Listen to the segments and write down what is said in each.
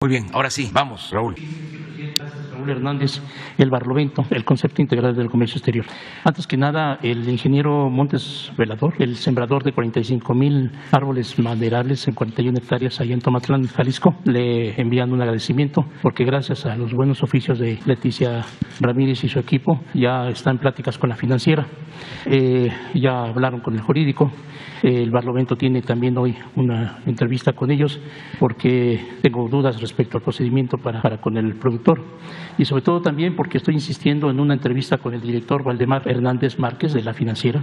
Muy bien, ahora sí, vamos, Raúl. Raúl Hernández, el Barlovento, el concepto integral del comercio exterior. Antes que nada, el ingeniero Montes Velador, el sembrador de 45,000 árboles maderables en 41 hectáreas allá en Tomatlán, Jalisco, le envían un agradecimiento porque gracias a los buenos oficios de Leticia Ramírez y su equipo ya está en pláticas con la financiera, ya hablaron con el jurídico. El Barlovento tiene también hoy una entrevista con ellos porque tengo dudas respecto al procedimiento para con el productor y sobre todo también porque estoy insistiendo en una entrevista con el director Waldemar Hernández Márquez de la financiera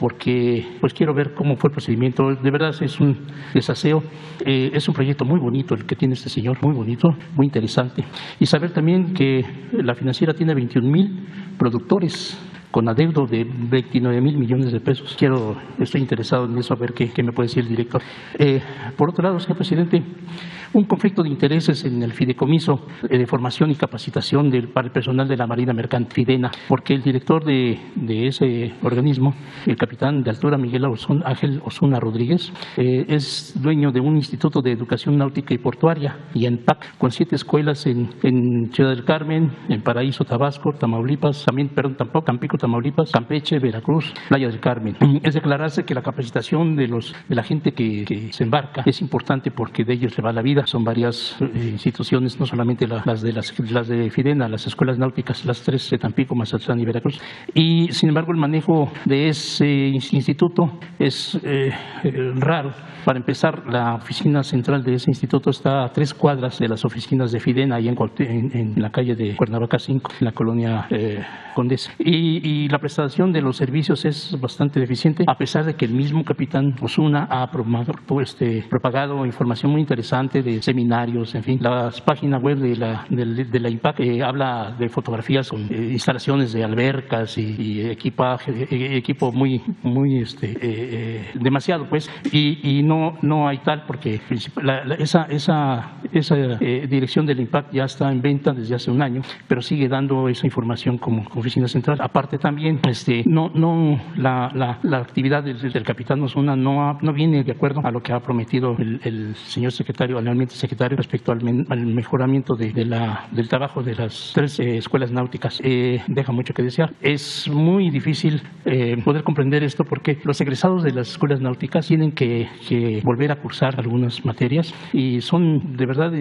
porque pues quiero ver cómo fue el procedimiento. De verdad es un desaseo, es un proyecto muy bonito el que tiene este señor, muy bonito, muy interesante, y saber también que la financiera tiene 21,000 productores con adeudo de 29,000 millones de pesos. Estoy interesado en eso, a ver qué me puede decir el director. Por otro lado, señor presidente, un conflicto de intereses en el fideicomiso de formación y capacitación para el personal de la Marina Mercante, Fidena, porque el director de ese organismo, el capitán de altura Miguel Ángel Osuna Rodríguez, es dueño de un instituto de educación náutica y portuaria, y IANPAC, con 7 escuelas en Ciudad del Carmen, en Paraíso, Tabasco, Tamaulipas, Tampico, Tamaulipas, Campeche, Veracruz, Playa del Carmen. Es declararse que la capacitación de la gente que se embarca es importante porque de ellos le va la vida. Son varias instituciones, no solamente las de Fidena, las escuelas náuticas, las 3 de Tampico, Mazatlán y Veracruz. Y sin embargo el manejo de ese instituto es raro. Para empezar, la oficina central de ese instituto está a 3 cuadras de las oficinas de Fidena, ahí en la calle de Cuernavaca 5, en la colonia Condesa. Y la prestación de los servicios es bastante deficiente, a pesar de que el mismo capitán Osuna ha propagado información muy interesante de seminarios, en fin. La página web de la IMPAC habla de fotografías con instalaciones de albercas y equipo muy demasiado, pues, y no hay tal, porque esa dirección del IMPAC ya está en venta desde hace un año, pero sigue dando esa información como oficina central. Aparte también, la actividad del capitán Osuna no viene de acuerdo a lo que ha prometido el señor secretario, anualmente secretario, respecto al mejoramiento del trabajo de las 3 escuelas náuticas. Deja mucho que desear. Es muy difícil poder comprender esto porque los egresados de las escuelas náuticas tienen que volver a cursar algunas materias y son de verdad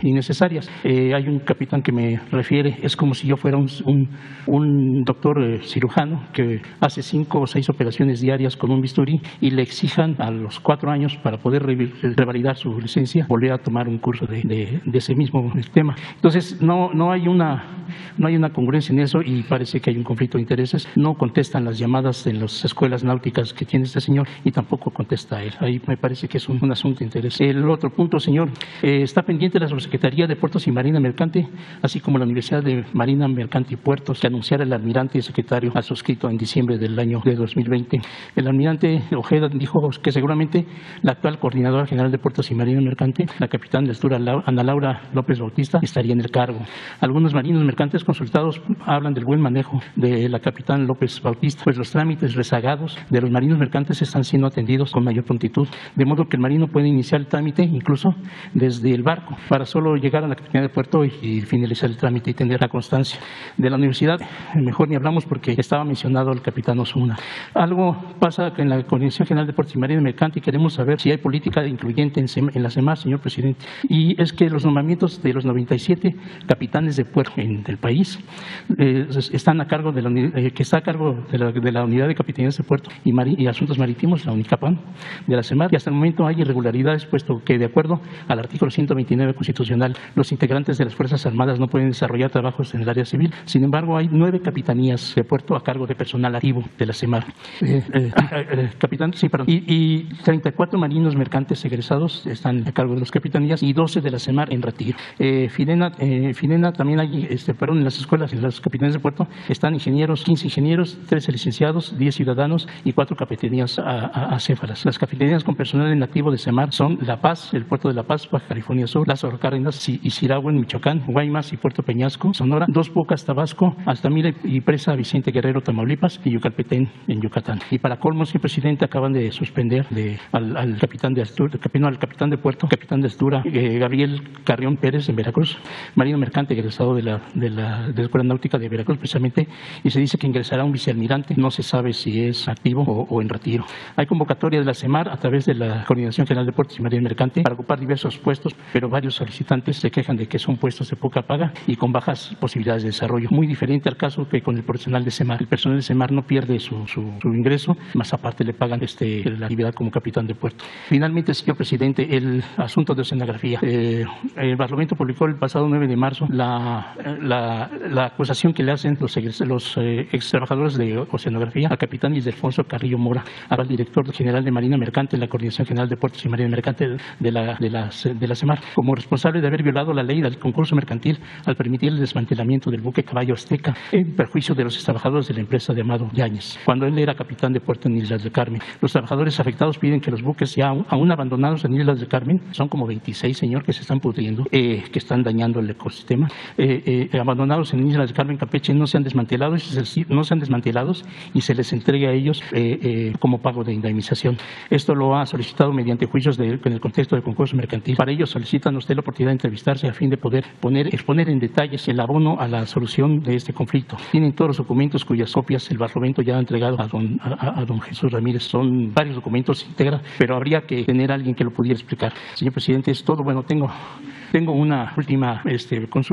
innecesarias. Hay un capitán que me refiere, es como si yo fuera un doctor cirujano que hace 5 o 6 operaciones diarias con un bisturí y le exijan a los 4 años para poder revalidar su licencia, volver a tomar un curso de ese mismo tema. Entonces no hay una congruencia en eso y parece que hay un conflicto de intereses. No contestan las llamadas en las escuelas náuticas que tiene este señor y tampoco contesta él. Ahí me parece que es un asunto de interés. El otro punto, señor, está pendiente la Subsecretaría de Puertos y Marina Mercante, así como la Universidad de Marina Mercante y Puertos, que anunciara el almirante y secretario ha suscrito en diciembre del año de 2020. El almirante Ojeda dijo que seguramente la actual coordinadora general de Puertos y Marina Mercante, la capitán de altura Ana Laura López Bautista, estaría en el cargo. Algunos marinos mercantes consultados hablan del buen manejo de la capitán López Bautista, pues los trámites rezagados de los marinos mercantes están siendo atendidos con mayor prontitud, de modo que el marino puede iniciar el trámite incluso desde el barco para solo llegar a la capitanía de puerto y finalizar el trámite y tener la constancia. De la universidad mejor ni hablamos porque estaba mencionado el capitán Osuna. Algo pasa en la Coordinación General de Puertos y Marina Mercante y queremos saber si hay política incluyente en la CEMAR, señor presidente. Y es que los nombramientos de los 97 capitanes de puerto del país están a cargo que está a cargo de la Unidad de Capitanías de Puerto y Asuntos Marítimos, la UNICAPAM, de la CEMAR, y hasta el momento hay irregularidades, puesto que de acuerdo al artículo 129 constitucional, los integrantes de las Fuerzas Armadas no pueden desarrollar trabajos en el área civil. Sin embargo, hay 9 capitanías de puerto a cargo de personal activo de la CEMAR. Capitán, sí, perdón. Y 34 marinos mercantes egresados están a cargo de las capitanías y 12 de la CEMAR en retiro. Fidena también hay, en las escuelas, en las capitanías de puerto, están 15 ingenieros, 13 licenciados, 10 ciudadanos y 4 capitanías acéfalas. Las capitanías con personal en activo de CEMAR son La Paz, el puerto de La Paz, Baja California Sur, Lázaro Cárdenas y Siragua en Michoacán, Guaymas y Puerto Peñasco, Sonora, Dos Bocas, Tabasco, Altamira y Presa Vicente Guerrero, Tamaulipas y Yucalpetén en Yucatán. Y para colmo, señor presidente, acaban de suspender al capitán de puerto, capitán de Altura, Gabriel Carrión Pérez en Veracruz, marino mercante egresado de la Escuela Náutica de Veracruz precisamente, y se dice que ingresará un vicealmirante, no se sabe si es activo o en retiro. Hay convocatoria de la CEMAR a través de la Coordinación General de Puertos y Marina Mercante para ocupar diversos puestos, pero varios solicitantes se quejan de que son puestos de poca paga y con bajas posibilidades de desarrollo. Muy diferente al caso que con el personal de CEMAR. El personal de CEMAR no pierde su ingreso, más aparte le pagan la actividad como capitán de puerto. Finalmente, señor presidente, el asunto de oceanografía. El Parlamento publicó el pasado 9 de marzo la acusación que le hacen los ex trabajadores de oceanografía al capitán Ildefonso Carrillo Mora, al director general de Marina Mercante en la Coordinación General de Puertos y Marina Mercante de la CEMAR, como responsable de haber violado la ley del concurso mercantil al permitir el desmantelamiento del buque Caballo Azteca en perjuicio de los trabajadores de la empresa de Amado Yáñez, cuando él era capitán de puerto en Islas del Carmen. Los trabajadores afectados piden que los buques ya aún abandonados en Islas del Carmen, son como 26, señor, que se están pudriendo, que están dañando el ecosistema, abandonados en Islas del Carmen, Campeche, no sean desmantelados y se les entregue a ellos como pago de indemnización. Esto lo ha solicitado mediante juicios en el contexto del concurso mercantil. Para ello solicitan a usted la oportunidad de entrevistarse a fin de poder exponer en detalles el abono a la solución de este conflicto. Tienen todos los documentos cuyas copias el Parlamento ya ha entregado a don Jesús Ramírez. Son varios documentos íntegra, pero habría que tener a alguien que lo pudiera explicar. Señor presidente, es todo. Bueno, tengo una última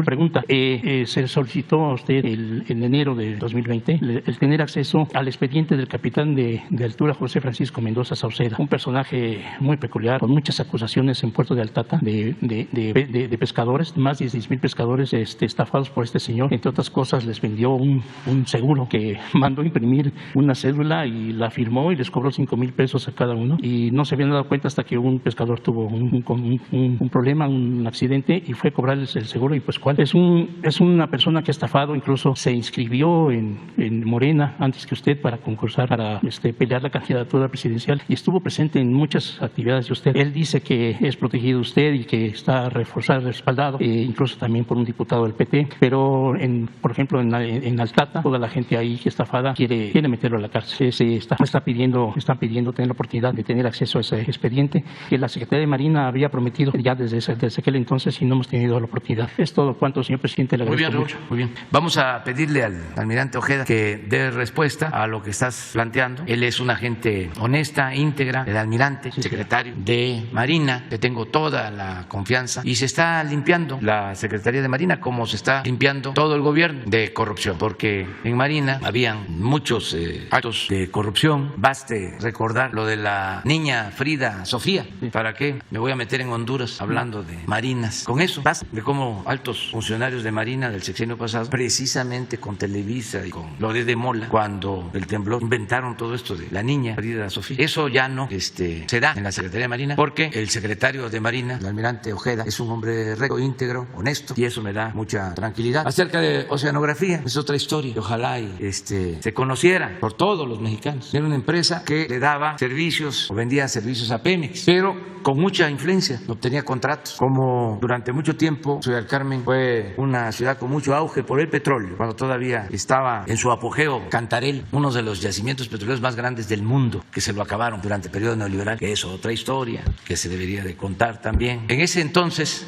pregunta. Se solicitó a usted en enero de 2020 el tener acceso al expediente del capitán de Altura José Francisco Mendoza Sauceda, un personaje muy peculiar, con muchas acusaciones en Puerto de Altata de pescadores, más de 16,000 pescadores estafados por este señor. Entre otras cosas, les vendió un seguro que mandó imprimir una cédula y la firmó y les cobró 5,000 pesos a cada uno. Y no se habían dado cuenta hasta que un pescador tuvo un problema, un accidente, y fue a cobrarles el seguro. Y pues, ¿cuál? Es una persona que ha estafado, incluso se inscribió en Morena antes que usted para concursar, para pelear la candidatura presidencial, y estuvo presente en muchas actividades de usted. Él dice que es protegido usted y que está reforzado, respaldado, incluso también por un diputado del PT, pero por ejemplo en Altata, toda la gente ahí que estafada quiere meterlo a la cárcel. Están pidiendo tener la oportunidad de tener acceso a ese expediente que la Secretaría de Marina había prometido ya desde aquel entonces, y no hemos tenido la oportunidad. Es todo cuanto, señor presidente. Le agradezco mucho. Muy bien. Vamos a pedirle al almirante Ojeda que dé respuesta a lo que estás planteando. Él es una gente honesta, íntegra, el almirante, secretario de Marina, que tengo toda la confianza, y se está limpiando la Secretaría de Marina como se está limpiando todo el gobierno de corrupción, porque en Marina habían muchos actos de corrupción. Baste recordar lo de la niña Frida Sofía. ¿Para qué me voy a meter en Honduras hablando de Marina? Con eso, de cómo altos funcionarios de Marina del sexenio pasado, precisamente con Televisa y con Loret de Mola, cuando el temblor, inventaron todo esto de la niña Frida Sofía. Eso ya no se da en la Secretaría de Marina, porque el secretario de Marina, el almirante Ojeda, es un hombre recto, íntegro, honesto, y eso me da mucha tranquilidad. Acerca de oceanografía, es otra historia. Ojalá se conociera por todos los mexicanos. Era una empresa que le daba servicios o vendía servicios a Pemex, pero con mucha influencia, obtenía contratos. Como durante mucho tiempo Ciudad del Carmen fue una ciudad con mucho auge por el petróleo, cuando todavía estaba en su apogeo Cantarell, uno de los yacimientos petroleros más grandes del mundo, que se lo acabaron durante el periodo neoliberal, que es otra historia que se debería de contar también. En ese entonces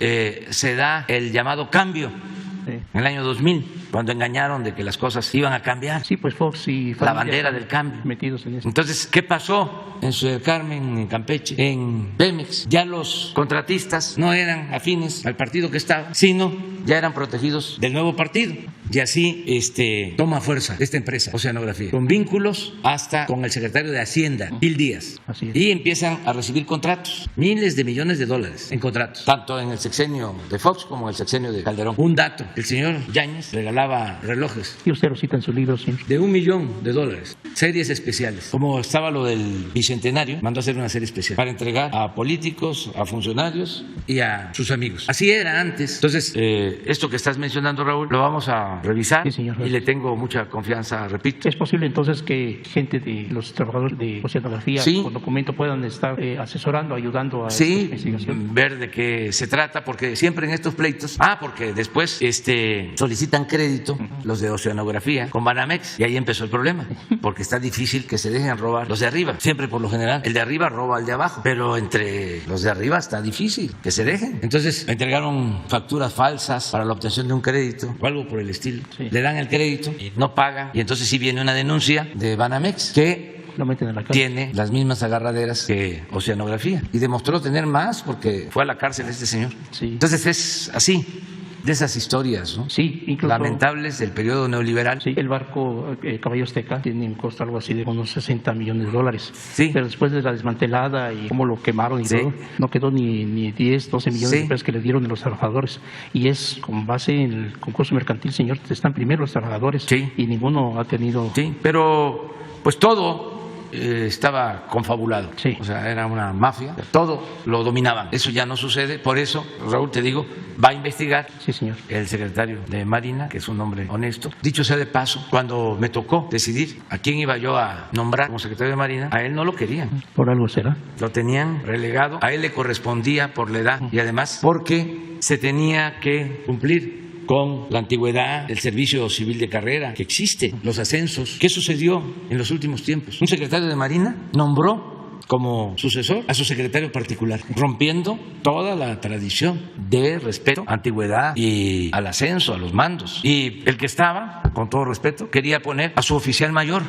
se da el llamado cambio. En el año 2000, cuando engañaron de que las cosas iban a cambiar. Sí, pues Fox y la bandera del cambio. Metidos en eso. Entonces, ¿qué pasó en Ciudad del Carmen, en Campeche, en Pemex? Ya los contratistas no eran afines al partido que estaba, sino ya eran protegidos del nuevo partido. Y así toma fuerza esta empresa, Oceanografía, con vínculos hasta con el secretario de Hacienda, Gil Díaz. Así es. Y empiezan a recibir contratos, miles de millones de dólares en contratos, tanto en el sexenio de Fox como en el sexenio de Calderón. Un dato: el señor Yáñez regalaba relojes. Y usted lo cita en su libro siempre. De $1 millón, series especiales. Como estaba lo del bicentenario, mandó a hacer una serie especial para entregar a políticos, a funcionarios y a sus amigos. Así era antes. Entonces, esto que estás mencionando, Raúl, lo vamos a revisar. Sí, señor. Y le tengo mucha confianza, repito. ¿Es posible entonces que gente de los trabajadores de oceanografía con documento puedan estar asesorando, ayudando a esta investigación? Ver de qué se trata, porque siempre en estos pleitos, porque después solicitan crédito los de oceanografía con Banamex y ahí empezó el problema, porque está difícil que se dejen robar los de arriba. Siempre por lo general el de arriba roba al de abajo, pero entre los de arriba está difícil que se dejen. Entonces me entregaron facturas falsas para la obtención de un crédito o algo por el estilo. Sí. Le dan el crédito y no pagan y entonces sí viene una denuncia de Banamex que lo meten en la cárcel. Tiene las mismas agarraderas que oceanografía y demostró tener más porque fue a la cárcel este señor. Sí. Entonces es así, de esas historias, ¿no? Sí, incluso lamentables del periodo neoliberal. Sí, el barco Caballo Azteca tiene un costo algo así de unos 60 millones de dólares. Sí. Pero después de la desmantelada y cómo lo quemaron y todo, no quedó ni 10, 12 millones de pesos que le dieron a los trabajadores. Y es con base en el concurso mercantil, señor, están primero los trabajadores y ninguno ha tenido... Sí, pero pues todo estaba confabulado, o sea, era una mafia, todo lo dominaban. Eso ya no sucede, por eso, Raúl, te digo, va a investigar señor. El secretario de Marina, que es un hombre honesto. Dicho sea de paso, cuando me tocó decidir a quién iba yo a nombrar como secretario de Marina, a él no lo querían. ¿Por algo será? Lo tenían relegado, a él le correspondía por la edad y además porque se tenía que cumplir con la antigüedad del servicio civil de carrera que existe, los ascensos. ¿Qué sucedió en los últimos tiempos? Un secretario de Marina nombró como sucesor a su secretario particular, rompiendo toda la tradición de respeto, antigüedad y al ascenso, a los mandos. Y el que estaba, con todo respeto, quería poner a su oficial mayor.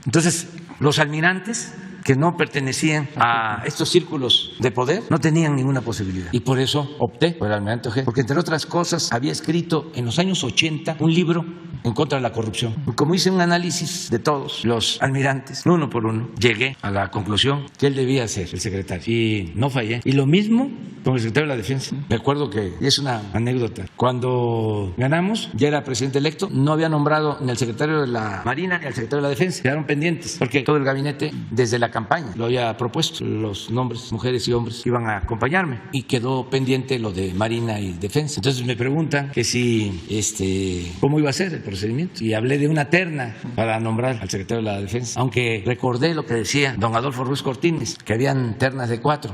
Entonces, los almirantes que no pertenecían a estos círculos de poder no tenían ninguna posibilidad. Y por eso opté por el almirante Ojeda, porque entre otras cosas había escrito en los años 80 un libro en contra de la corrupción. Y como hice un análisis de todos los almirantes, uno por uno, llegué a la conclusión que él debía ser el secretario. Y no fallé. Y lo mismo con el secretario de la Defensa. Me acuerdo que, y es una anécdota, cuando ganamos, ya era presidente electo, no había nombrado ni al secretario de la Marina ni al secretario de la Defensa. Quedaron pendientes, porque todo el gabinete, desde la campaña, lo había propuesto. Los nombres, mujeres y hombres, iban a acompañarme. Y quedó pendiente lo de Marina y Defensa. Entonces me preguntan que si, ¿cómo iba a ser el procedimiento? Y hablé de una terna para nombrar al secretario de la Defensa. Aunque recordé lo que decía don Adolfo Ruiz Cortines, que habían ternas de 4.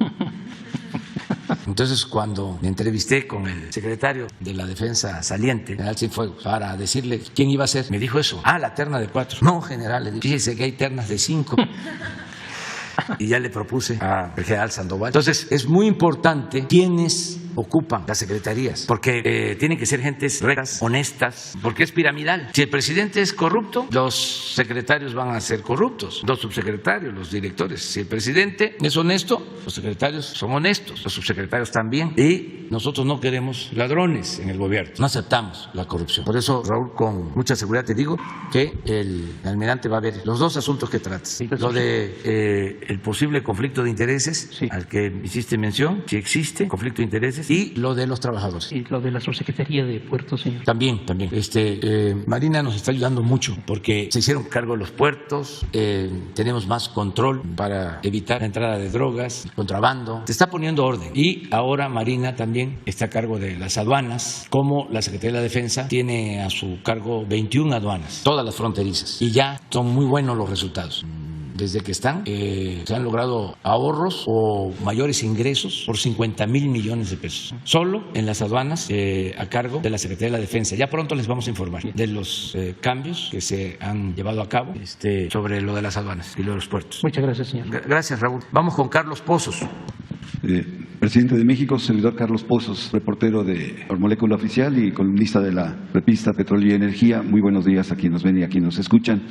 Entonces, cuando me entrevisté con el secretario de la Defensa saliente, general Cienfuegos, para decirle quién iba a ser, me dijo eso. La terna de 4. No, general, le dije, fíjese que hay ternas de 5. Y ya le propuse al general Sandoval. Entonces, es muy importante quiénes ocupan las secretarías, porque tienen que ser gentes rectas, honestas, porque es piramidal. Si el presidente es corrupto, los secretarios van a ser corruptos, los subsecretarios, los directores. Si el presidente es honesto, los secretarios son honestos, los subsecretarios también. Y nosotros no queremos ladrones en el gobierno, no aceptamos la corrupción. Por eso, Raúl, con mucha seguridad te digo que el almirante va a ver los dos asuntos que tratas. Lo de el posible conflicto de intereses al que hiciste mención, si existe conflicto de intereses, y lo de los trabajadores. Y lo de la subsecretaría de puertos, señor. También. Marina nos está ayudando mucho porque se hicieron cargo de los puertos, tenemos más control para evitar la entrada de drogas, contrabando. Se está poniendo orden. Y ahora Marina también está a cargo de las aduanas, como la Secretaría de la Defensa tiene a su cargo 21 aduanas, todas las fronterizas. Y ya son muy buenos los resultados. Desde que están, se han logrado ahorros o mayores ingresos por 50,000 millones de pesos. Solo en las aduanas a cargo de la Secretaría de la Defensa. Ya pronto les vamos a informar de los cambios que se han llevado a cabo sobre lo de las aduanas y lo de los puertos. Muchas gracias, señor. Gracias, Raúl. Vamos con Carlos Pozos. Presidente de México, servidor Carlos Pozos, reportero de Molécula Oficial y columnista de la revista Petróleo y Energía. Muy buenos días a quienes nos ven y a quienes nos escuchan.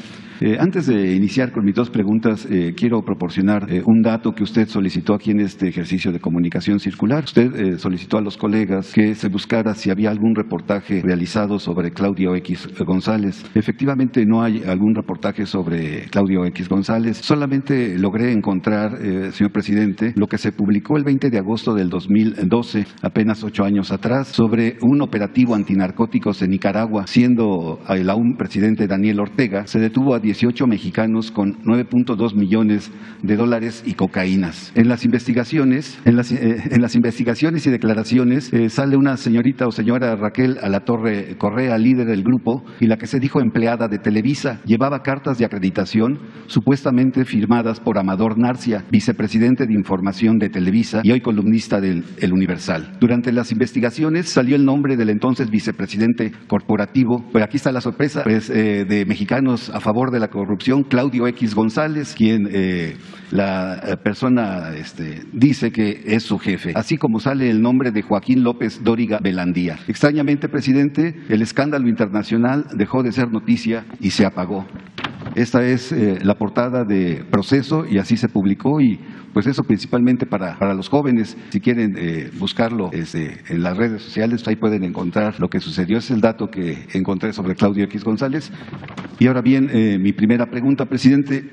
Antes de iniciar con mis dos preguntas, quiero proporcionar un dato que usted solicitó aquí en este ejercicio de comunicación circular. Usted solicitó a los colegas que se buscara si había algún reportaje realizado sobre Claudio X González. Efectivamente, no hay algún reportaje sobre Claudio X González. Solamente logré encontrar, señor presidente, lo que se publicó el 20 de agosto del 2012, apenas 8 años atrás, sobre un operativo antinarcóticos en Nicaragua. Siendo el aún presidente Daniel Ortega, se detuvo a 18 mexicanos con 9.2 millones de dólares y cocaínas. En las investigaciones y declaraciones sale una señorita o señora Raquel Alatorre Correa, líder del grupo, y la que se dijo empleada de Televisa. Llevaba cartas de acreditación supuestamente firmadas por Amador Narcia, vicepresidente de Información de Televisa y hoy columnista columnista del El Universal. Durante las investigaciones salió el nombre del entonces vicepresidente corporativo, pues aquí está la sorpresa, pues, de Mexicanos a Favor de la Corrupción, Claudio X González, quien la persona dice que es su jefe, así como sale el nombre de Joaquín López Dóriga Belandía. Extrañamente, presidente, el escándalo internacional dejó de ser noticia y se apagó. Esta es la portada de Proceso y así se publicó, y pues eso principalmente para los jóvenes. Si quieren buscarlo en las redes sociales, ahí pueden encontrar lo que sucedió. Es el dato que encontré sobre Claudio X González. Y ahora bien, mi primera pregunta, presidente.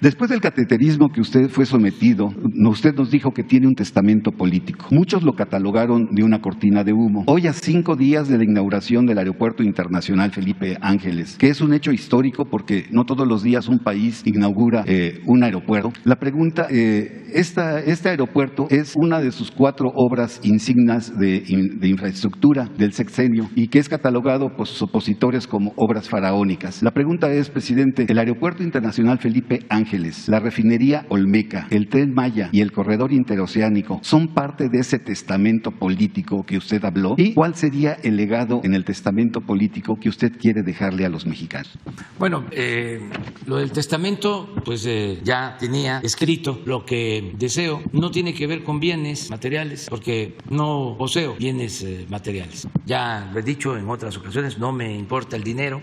Después del cateterismo que usted fue sometido, usted nos dijo que tiene un testamento político. Muchos lo catalogaron de una cortina de humo. Hoy, a 5 días de la inauguración del Aeropuerto Internacional Felipe Ángeles, que es un hecho histórico porque no todos los días un país inaugura un aeropuerto. La pregunta, este aeropuerto es una de sus 4 obras insignias de infraestructura del sexenio y que es catalogado por sus opositores como obras faraónicas. La pregunta es, presidente, el Aeropuerto Internacional Felipe Ángeles, la refinería Olmeca, el Tren Maya y el corredor interoceánico son parte de ese testamento político que usted habló. ¿Y cuál sería el legado en el testamento político que usted quiere dejarle a los mexicanos? Bueno, lo del testamento, pues ya tenía escrito lo que deseo. No tiene que ver con bienes materiales, porque no poseo bienes materiales. Ya lo he dicho en otras ocasiones, no me importa el dinero.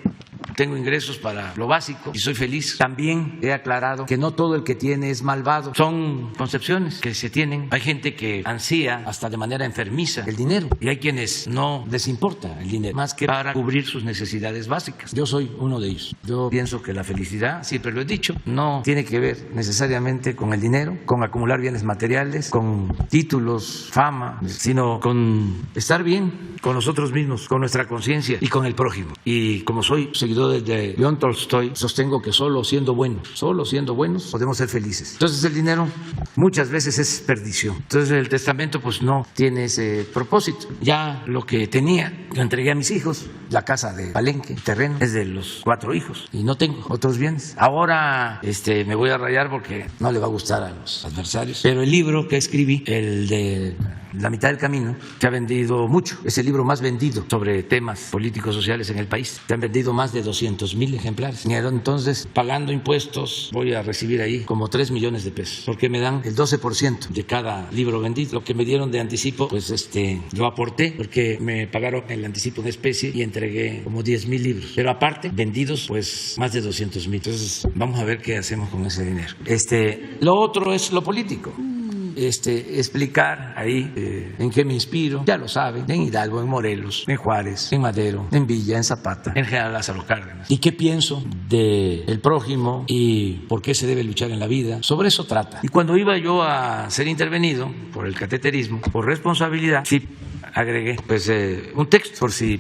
Tengo ingresos para lo básico y soy feliz. También he aclarado que no todo el que tiene es malvado. Son concepciones que se tienen. Hay gente que ansía hasta de manera enfermiza el dinero y hay quienes no les importa el dinero más que para cubrir sus necesidades básicas. Yo soy uno de ellos. Yo pienso que la felicidad, siempre lo he dicho, no tiene que ver necesariamente con el dinero, con acumular bienes materiales, con títulos, fama, sino con estar bien con nosotros mismos, con nuestra conciencia y con el prójimo. Y como soy seguidor de León Tolstoy, sostengo que solo siendo buenos podemos ser felices. Entonces el dinero muchas veces es perdición. Entonces el testamento pues no tiene ese propósito. Ya lo que tenía lo entregué a mis hijos. La casa de Palenque, el terreno, es de los 4 hijos y no tengo otros bienes. Ahora me voy a rayar porque no le va a gustar a los adversarios, pero el libro que escribí, el de La mitad del camino, se ha vendido mucho. Es el libro más vendido sobre temas políticos sociales en el país. Se han vendido más de 200,000 ejemplares. Y entonces, pagando impuestos, voy a recibir ahí como 3 millones de pesos, porque me dan el 12% de cada libro vendido. Lo que me dieron de anticipo, pues lo aporté, porque me pagaron el anticipo en especie y entregué como 10,000 libros. Pero aparte, vendidos, pues más de 200,000. Entonces, vamos a ver qué hacemos con ese dinero. Lo otro es lo político. Explicar ahí en qué me inspiro, ya lo saben, en Hidalgo, en Morelos, en Juárez, en Madero, en Villa, en Zapata, en General Lázaro Cárdenas. ¿Y qué pienso del prójimo y por qué se debe luchar en la vida? Sobre eso trata. Y cuando iba yo a ser intervenido por el cateterismo, por responsabilidad, sí agregué pues un texto por si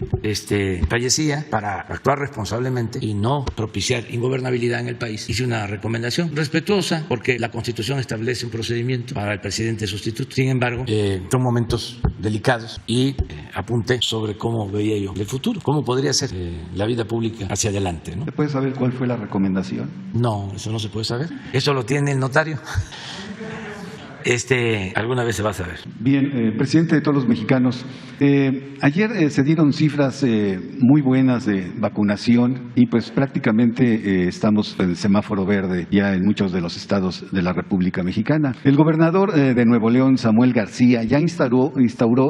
fallecía, para actuar responsablemente y no propiciar ingobernabilidad en el país. Hice una recomendación respetuosa porque la Constitución establece un procedimiento para el presidente sustituto. Sin embargo, son momentos delicados y apunté sobre cómo veía yo el futuro, cómo podría ser la vida pública hacia adelante, ¿no? ¿Se puede saber cuál fue la recomendación? No, eso no se puede saber. Eso lo tiene el notario. Alguna vez se va a saber. Bien, presidente de todos los mexicanos, ayer se dieron cifras muy buenas de vacunación y pues prácticamente estamos en el semáforo verde ya en muchos de los estados de la República Mexicana. El gobernador de Nuevo León, Samuel García, ya instauró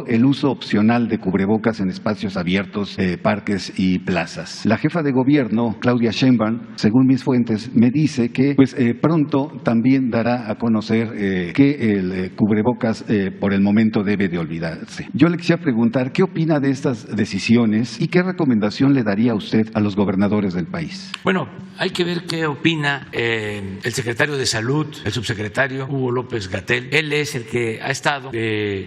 el uso opcional de cubrebocas en espacios abiertos, parques y plazas. La jefa de gobierno, Claudia Sheinbaum, según mis fuentes, me dice que pues pronto también dará a conocer que el cubrebocas por el momento debe de olvidarse. Yo le quisiera preguntar, ¿qué opina de estas decisiones y qué recomendación le daría a usted a los gobernadores del país? Bueno, hay que ver qué opina el secretario de Salud, el subsecretario Hugo López-Gatell. Él es el que ha estado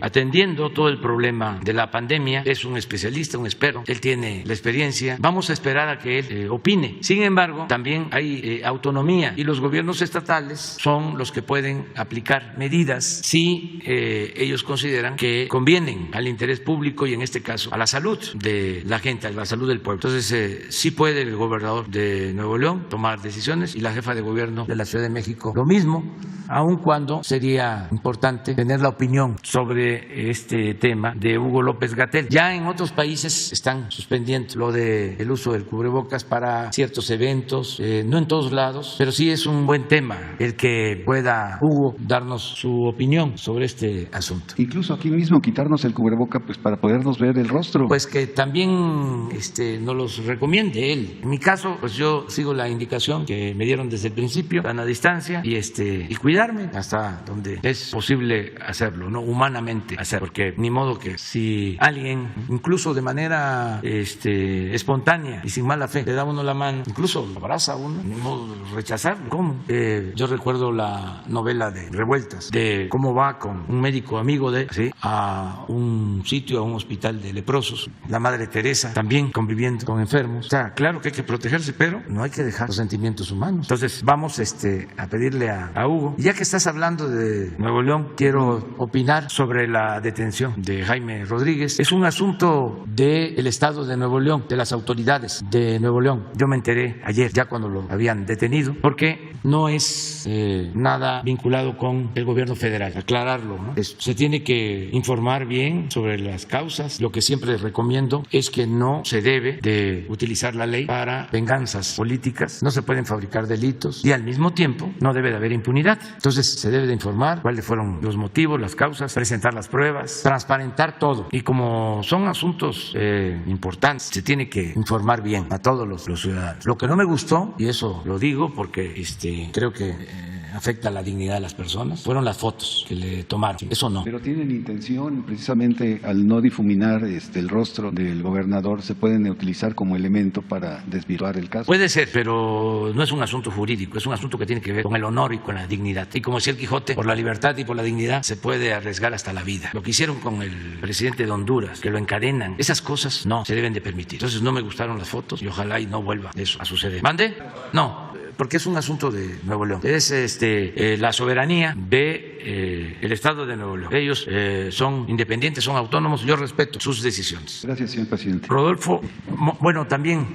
atendiendo todo el problema de la pandemia. Es un especialista, un experto. Él tiene la experiencia. Vamos a esperar a que él opine. Sin embargo, también hay autonomía y los gobiernos estatales son los que pueden aplicar medidas medidas si ellos consideran que convienen al interés público y en este caso a la salud de la gente, a la salud del pueblo. Entonces sí puede el gobernador de Nuevo León tomar decisiones y la jefa de gobierno de la Ciudad de México lo mismo, aun cuando sería importante tener la opinión sobre este tema de Hugo López-Gatell. Ya en otros países están suspendiendo lo del uso del cubrebocas para ciertos eventos, no en todos lados, pero sí es un buen tema el que pueda Hugo darnos su opinión sobre este asunto. Incluso aquí mismo quitarnos el cubreboca pues para podernos ver el rostro. Pues que también nos los recomiende él. En mi caso, pues yo sigo la indicación que me dieron desde el principio, a distancia y cuidarme hasta donde es posible hacerlo, no humanamente hacerlo, porque ni modo que si alguien, incluso de manera espontánea y sin mala fe, le da uno la mano, incluso lo abraza a uno, ni modo de rechazarlo. ¿Cómo? Yo recuerdo la novela de Revueltas, de cómo va con un médico amigo de él a un sitio, a un hospital de leprosos, la Madre Teresa también conviviendo con enfermos. O sea, claro que hay que protegerse, pero no hay que dejar los sentimientos humanos. Entonces vamos a pedirle a Hugo, ya que estás hablando de Nuevo León, quiero opinar sobre la detención de Jaime Rodríguez. Es un asunto del Estado de Nuevo León, de las autoridades de Nuevo León. Yo me enteré ayer, ya cuando lo habían detenido, porque no es nada vinculado con el gobierno federal, aclararlo, ¿no? Se tiene que informar bien sobre las causas. Lo que siempre recomiendo es que no se debe de utilizar la ley para venganzas políticas, no se pueden fabricar delitos y al mismo tiempo no debe de haber impunidad. Entonces se debe de informar cuáles fueron los motivos, las causas, presentar las pruebas, transparentar todo. Y como son asuntos importantes, se tiene que informar bien a todos los ciudadanos. Lo que no me gustó, y eso lo digo porque creo que afecta la dignidad de las personas, fueron las fotos que le tomaron. Eso no. Pero tienen intención, precisamente al no difuminar el rostro del gobernador, se pueden utilizar como elemento para desvirtuar el caso. Puede ser, pero no es un asunto jurídico, es un asunto que tiene que ver con el honor y con la dignidad. Y como decía el Quijote, por la libertad y por la dignidad se puede arriesgar hasta la vida. Lo que hicieron con el presidente de Honduras, que lo encadenan, esas cosas no se deben de permitir. Entonces no me gustaron las fotos y ojalá y no vuelva eso a suceder. ¿Mande? No, porque es un asunto de Nuevo León. Es la soberanía de el Estado de Nuevo León. Ellos son independientes, son autónomos, yo respeto sus decisiones. Gracias, señor presidente. Rodolfo, bueno, también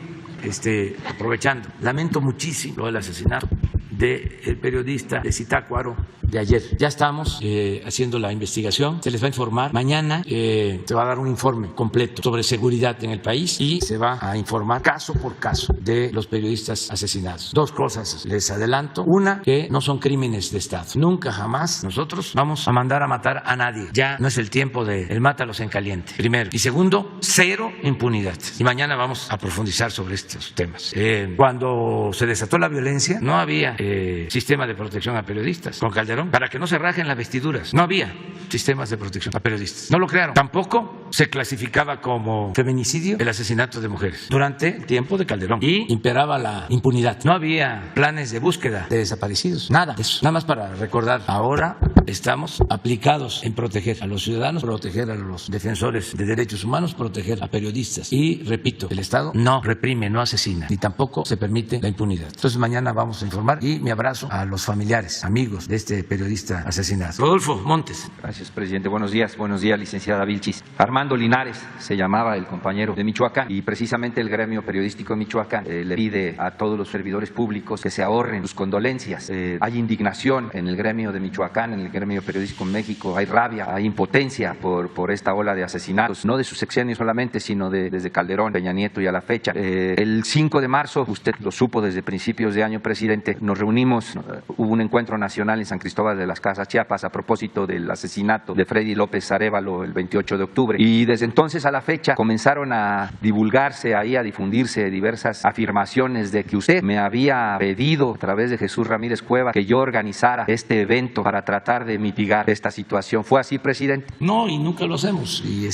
aprovechando, lamento muchísimo lo del asesinato del periodista de Zitácuaro de ayer. Ya estamos haciendo la investigación, se les va a informar. Mañana se va a dar un informe completo sobre seguridad en el país y se va a informar caso por caso de los periodistas asesinados. Dos cosas les adelanto. Una, que no son crímenes de Estado. Nunca jamás nosotros vamos a mandar a matar a nadie. Ya no es el tiempo de el mátalos en caliente, primero. Y segundo, cero impunidad. Y mañana vamos a profundizar sobre estos temas. Cuando se desató la violencia, no había sistema de protección a periodistas. Con Calderón, para que no se rajen las vestiduras, no había sistemas de protección a periodistas. No lo crearon. Tampoco se clasificaba como feminicidio el asesinato de mujeres durante el tiempo de Calderón. Y imperaba la impunidad. No había planes de búsqueda de desaparecidos. Nada de eso. Nada más para recordar. Ahora estamos aplicados en proteger a los ciudadanos, proteger a los defensores de derechos humanos, proteger a periodistas. Y repito, el Estado no reprime, no asesina, ni tampoco se permite la impunidad. Entonces mañana vamos a informar y mi abrazo a los familiares, amigos de este periodista asesinado. Rodolfo Montes. Gracias, presidente. Buenos días, licenciada Vilchis. Armando Linares se llamaba el compañero de Michoacán y precisamente el gremio periodístico de Michoacán le pide a todos los servidores públicos que se ahorren sus condolencias. Hay indignación en el gremio de Michoacán, en el gremio periodístico en México, hay rabia, hay impotencia por esta ola de asesinatos, no de su sexenio solamente, sino desde Calderón, Peña Nieto y a la fecha. El 5 de marzo, usted lo supo desde principios de año, presidente, nos reunimos, hubo un encuentro nacional en San Cristóbal de las Casas, Chiapas, a propósito del asesinato de Freddy López Arévalo el 28 de octubre. Y desde entonces a la fecha comenzaron a divulgarse, a difundirse diversas afirmaciones de que usted me había pedido a través de Jesús Ramírez Cueva que yo organizara este evento para tratar de mitigar esta situación. ¿Fue así, presidente? No, y nunca lo hacemos. Y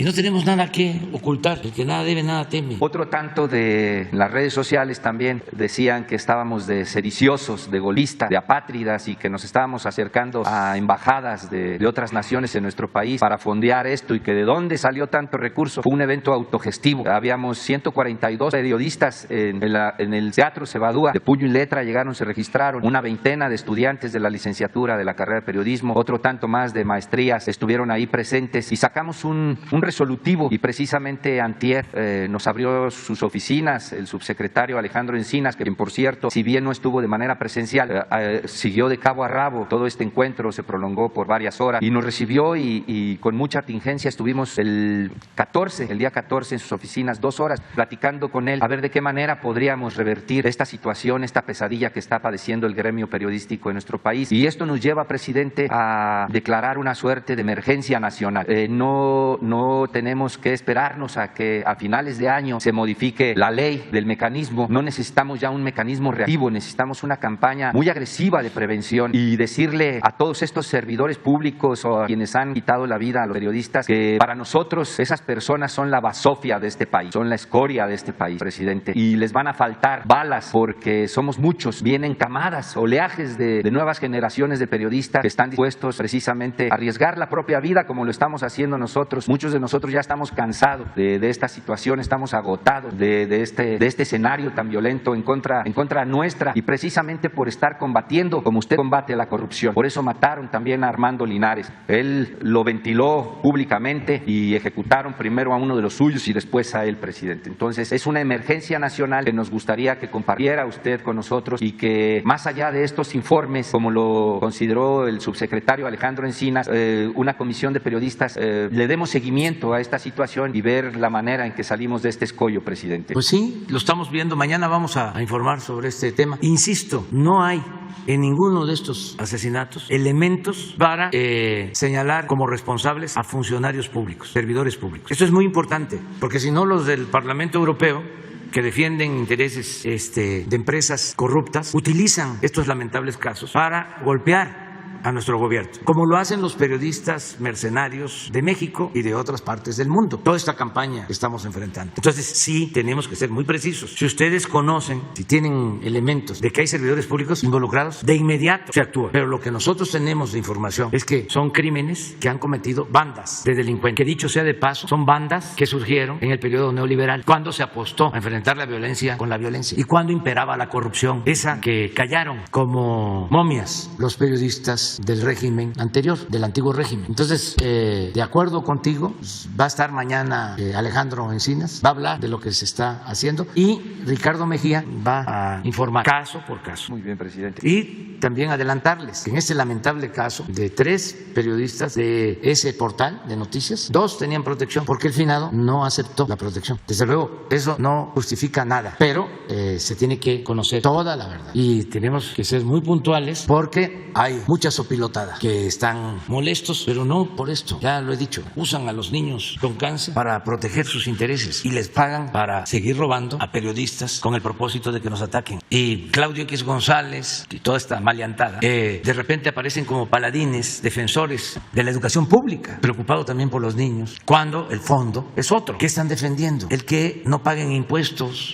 no tenemos nada que ocultar. El que nada debe, nada teme. Otro tanto de las redes sociales también decían que estábamos de sediciosos mafiosos, de golpistas, de apátridas, y que nos estábamos acercando a embajadas de otras naciones en nuestro país para fondear esto, y que de dónde salió tanto recurso. Fue un evento autogestivo. Habíamos 142 periodistas en el Teatro Cebadúa, de puño y letra llegaron, se registraron una veintena de estudiantes de la licenciatura de la carrera de periodismo, otro tanto más de maestrías estuvieron ahí presentes, y sacamos un resolutivo, y precisamente antier nos abrió sus oficinas el subsecretario Alejandro Encinas, quien por cierto, si bien no estuvo de manera presencial, siguió de cabo a rabo. Todo este encuentro se prolongó por varias horas y nos recibió, y con mucha tingencia estuvimos el día 14 en sus oficinas, 2 horas platicando con él a ver de qué manera podríamos revertir esta situación, esta pesadilla que está padeciendo el gremio periodístico en nuestro país. Y esto nos lleva, presidente, a declarar una suerte de emergencia nacional. No tenemos que esperarnos a que a finales de año se modifique la ley del mecanismo. No necesitamos ya un mecanismo reactivo, necesitamos una campaña muy agresiva de prevención, y decirle a todos estos servidores públicos o a quienes han quitado la vida a los periodistas que para nosotros esas personas son la basofia de este país, son la escoria de este país, presidente, y les van a faltar balas porque somos muchos. Vienen camadas, oleajes de nuevas generaciones de periodistas que están dispuestos precisamente a arriesgar la propia vida como lo estamos haciendo nosotros. Muchos de nosotros ya estamos cansados de esta situación, estamos agotados de este escenario tan violento en contra nuestra, y precisamente por estar combatiendo como usted combate la corrupción. Por eso mataron también a Armando Linares. Él lo ventiló públicamente y ejecutaron primero a uno de los suyos y después a él, presidente. Entonces es una emergencia nacional que nos gustaría que compartiera usted con nosotros, y que más allá de estos informes, como lo consideró el subsecretario Alejandro Encinas, una comisión de periodistas, le demos seguimiento a esta situación y ver la manera en que salimos de este escollo, presidente. Pues sí, lo estamos viendo. Mañana vamos a informar sobre este tema. Insisto, no hay en ninguno de estos asesinatos elementos para señalar como responsables a funcionarios públicos, servidores públicos. Esto es muy importante, porque si no, los del Parlamento Europeo, que defienden intereses de empresas corruptas, utilizan estos lamentables casos para golpear a nuestro gobierno, como lo hacen los periodistas mercenarios de México y de otras partes del mundo. Toda esta campaña que estamos enfrentando. Entonces sí tenemos que ser muy precisos. Si ustedes conocen, si tienen elementos de que hay servidores públicos involucrados, de inmediato se actúa. Pero lo que nosotros tenemos de información es que son crímenes que han cometido bandas de delincuentes, que dicho sea de paso, son bandas que surgieron en el periodo neoliberal, cuando se apostó a enfrentar la violencia con la violencia y cuando imperaba la corrupción, esa que callaron como momias los periodistas del régimen anterior, del antiguo régimen. Entonces, de acuerdo contigo, va a estar mañana Alejandro Encinas, va a hablar de lo que se está haciendo, y Ricardo Mejía va a informar caso por caso. Muy bien, presidente. Y también adelantarles que en este lamentable caso de 3 periodistas de ese portal de noticias, 2 tenían protección porque el finado no aceptó la protección. Desde luego, eso no justifica nada, pero se tiene que conocer toda la verdad, y tenemos que ser muy puntuales porque hay muchas pilotada, que están molestos, pero no por esto, ya lo he dicho, usan a los niños con cáncer para proteger sus intereses y les pagan para seguir robando a periodistas con el propósito de que nos ataquen. Y Claudio X González y toda esta maleantada, de repente aparecen como paladines, defensores de la educación pública, preocupados también por los niños, cuando el fondo es otro. ¿Qué están defendiendo? El que no paguen impuestos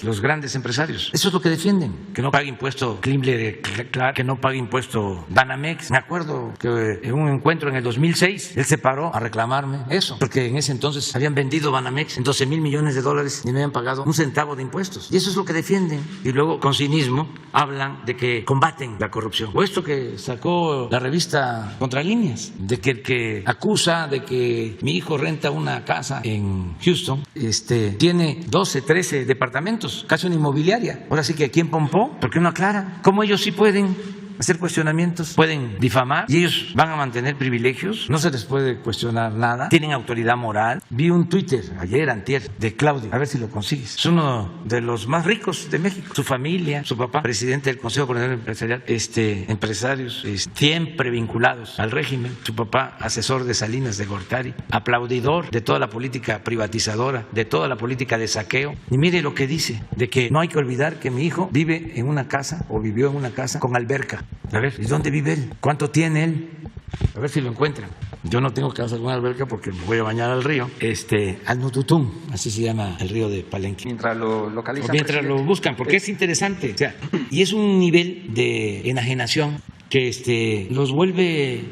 los grandes empresarios. Eso es lo que defienden, que no pague impuesto Klimler, que no pague impuesto Banamex. Me acuerdo que en un encuentro en el 2006 él se paró a reclamarme eso, porque en ese entonces habían vendido Banamex en $12,000 millones y no habían pagado un centavo de impuestos. Y eso es lo que defienden. Y luego con cinismo hablan de que combaten la corrupción. O esto que sacó la revista Contralíneas, de que el que acusa de que mi hijo renta una casa en Houston, tiene 12, 13 departamentos, casi una inmobiliaria. Ahora sí que aquí en Pompó, ¿por qué no aclara? ¿Cómo ellos sí pueden hacer cuestionamientos, pueden difamar y ellos van a mantener privilegios? No se les puede cuestionar nada, tienen autoridad moral. Vi un Twitter ayer, antier, de Claudio, a ver si lo consigues. Es uno de los más ricos de México, su familia, su papá, presidente del Consejo Coordinador Empresarial, empresarios siempre vinculados al régimen, su papá asesor de Salinas de Gortari, aplaudidor de toda la política privatizadora, de toda la política de saqueo. Y mire lo que dice, de que no hay que olvidar que mi hijo vive en una casa, o vivió en una casa con alberca. A ver, ¿y dónde vive él? ¿Cuánto tiene él? A ver si lo encuentran. yo no tengo casa con alberca porque me voy a bañar al río, al Nututún, así se llama el río de Palenque. Mientras lo localizan. O mientras lo buscan, porque es interesante. O sea, y es un nivel de enajenación que los vuelve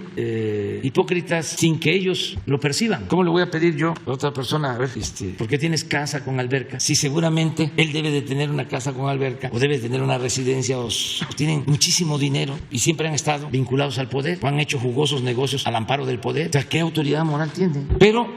hipócritas sin que ellos lo perciban. ¿Cómo le voy a pedir yo a otra persona, a ver, ¿por qué tienes casa con alberca? Si seguramente él debe de tener una casa con alberca, o debe de tener una residencia, o tienen muchísimo dinero y siempre han estado vinculados al poder, o han hecho jugosos negocios al amparo del poder. O sea, ¿qué autoridad moral tienen? Pero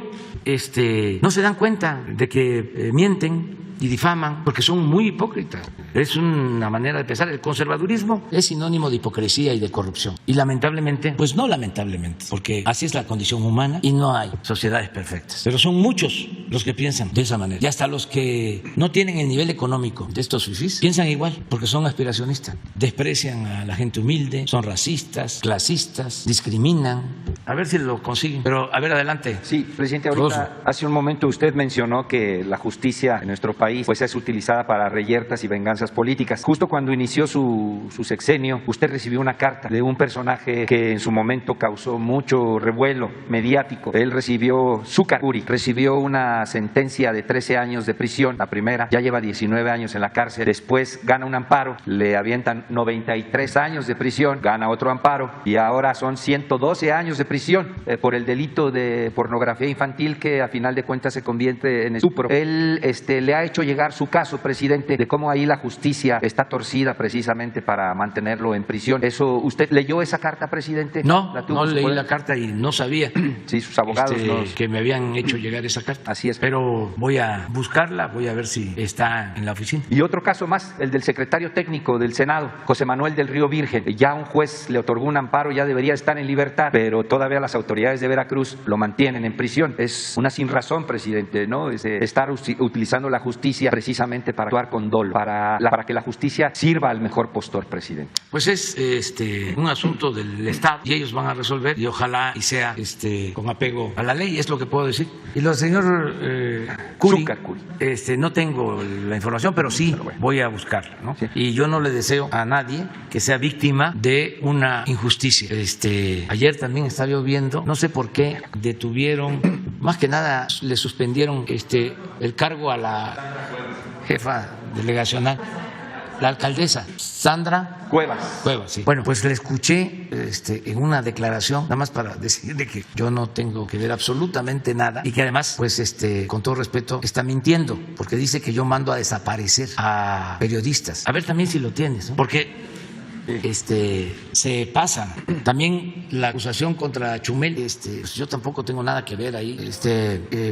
no se dan cuenta de que mienten y difaman, porque son muy hipócritas. Es una manera de pensar. El conservadurismo es sinónimo de hipocresía y de corrupción. Y lamentablemente, pues no lamentablemente, porque así es la condición humana y no hay sociedades perfectas. Pero son muchos los que piensan de esa manera. Y hasta los que no tienen el nivel económico de estos fifís piensan igual, porque son aspiracionistas. Desprecian a la gente humilde, son racistas, clasistas, discriminan. A ver si lo consiguen. Pero, a ver, adelante. Sí, presidente, ahorita, hace un momento usted mencionó que la justicia en nuestro país pues es utilizada para reyertas y venganzas políticas. Justo cuando inició su sexenio, usted recibió una carta de un personaje que en su momento causó mucho revuelo mediático. Él recibió una sentencia de 13 años de prisión, la primera, ya lleva 19 años en la cárcel, después gana un amparo, le avientan 93 años de prisión, gana otro amparo y ahora son 112 años de prisión por el delito de pornografía infantil que a final de cuentas se convierte en estupro. Él le ha hecho llegar su caso, presidente, de cómo ahí la justicia está torcida precisamente para mantenerlo en prisión. ¿Usted leyó esa carta, presidente? No leí la carta y no sabía. Sí, sus abogados que me habían hecho llegar esa carta. Así es. Pero voy a buscarla, voy a ver si está en la oficina. Y otro caso más, el del secretario técnico del Senado, José Manuel del Río Virgen. Ya un juez le otorgó un amparo, ya debería estar en libertad, pero todavía las autoridades de Veracruz lo mantienen en prisión. Es una sinrazón, presidente, ¿no? Estar utilizando la justicia precisamente para actuar con dolo, para que la justicia sirva al mejor postor, presidente. Pues es un asunto del Estado y ellos van a resolver y ojalá y sea con apego a la ley, es lo que puedo decir. Y lo del señor Curi, no tengo la información, pero sí voy a buscarla, ¿no? Sí. Y yo no le deseo a nadie que sea víctima de una injusticia. Ayer también estaba yo viendo, no sé por qué detuvieron, más que nada le suspendieron el cargo a la jefa delegacional, la alcaldesa Sandra Cuevas, sí. Bueno, pues le escuché en una declaración, nada más para decirle que yo no tengo que ver absolutamente nada y que además, pues con todo respeto, está mintiendo, porque dice que yo mando a desaparecer a periodistas. A ver también si lo tienes, ¿no? Porque se pasan. También la acusación contra Chumel, pues yo tampoco tengo nada que ver ahí.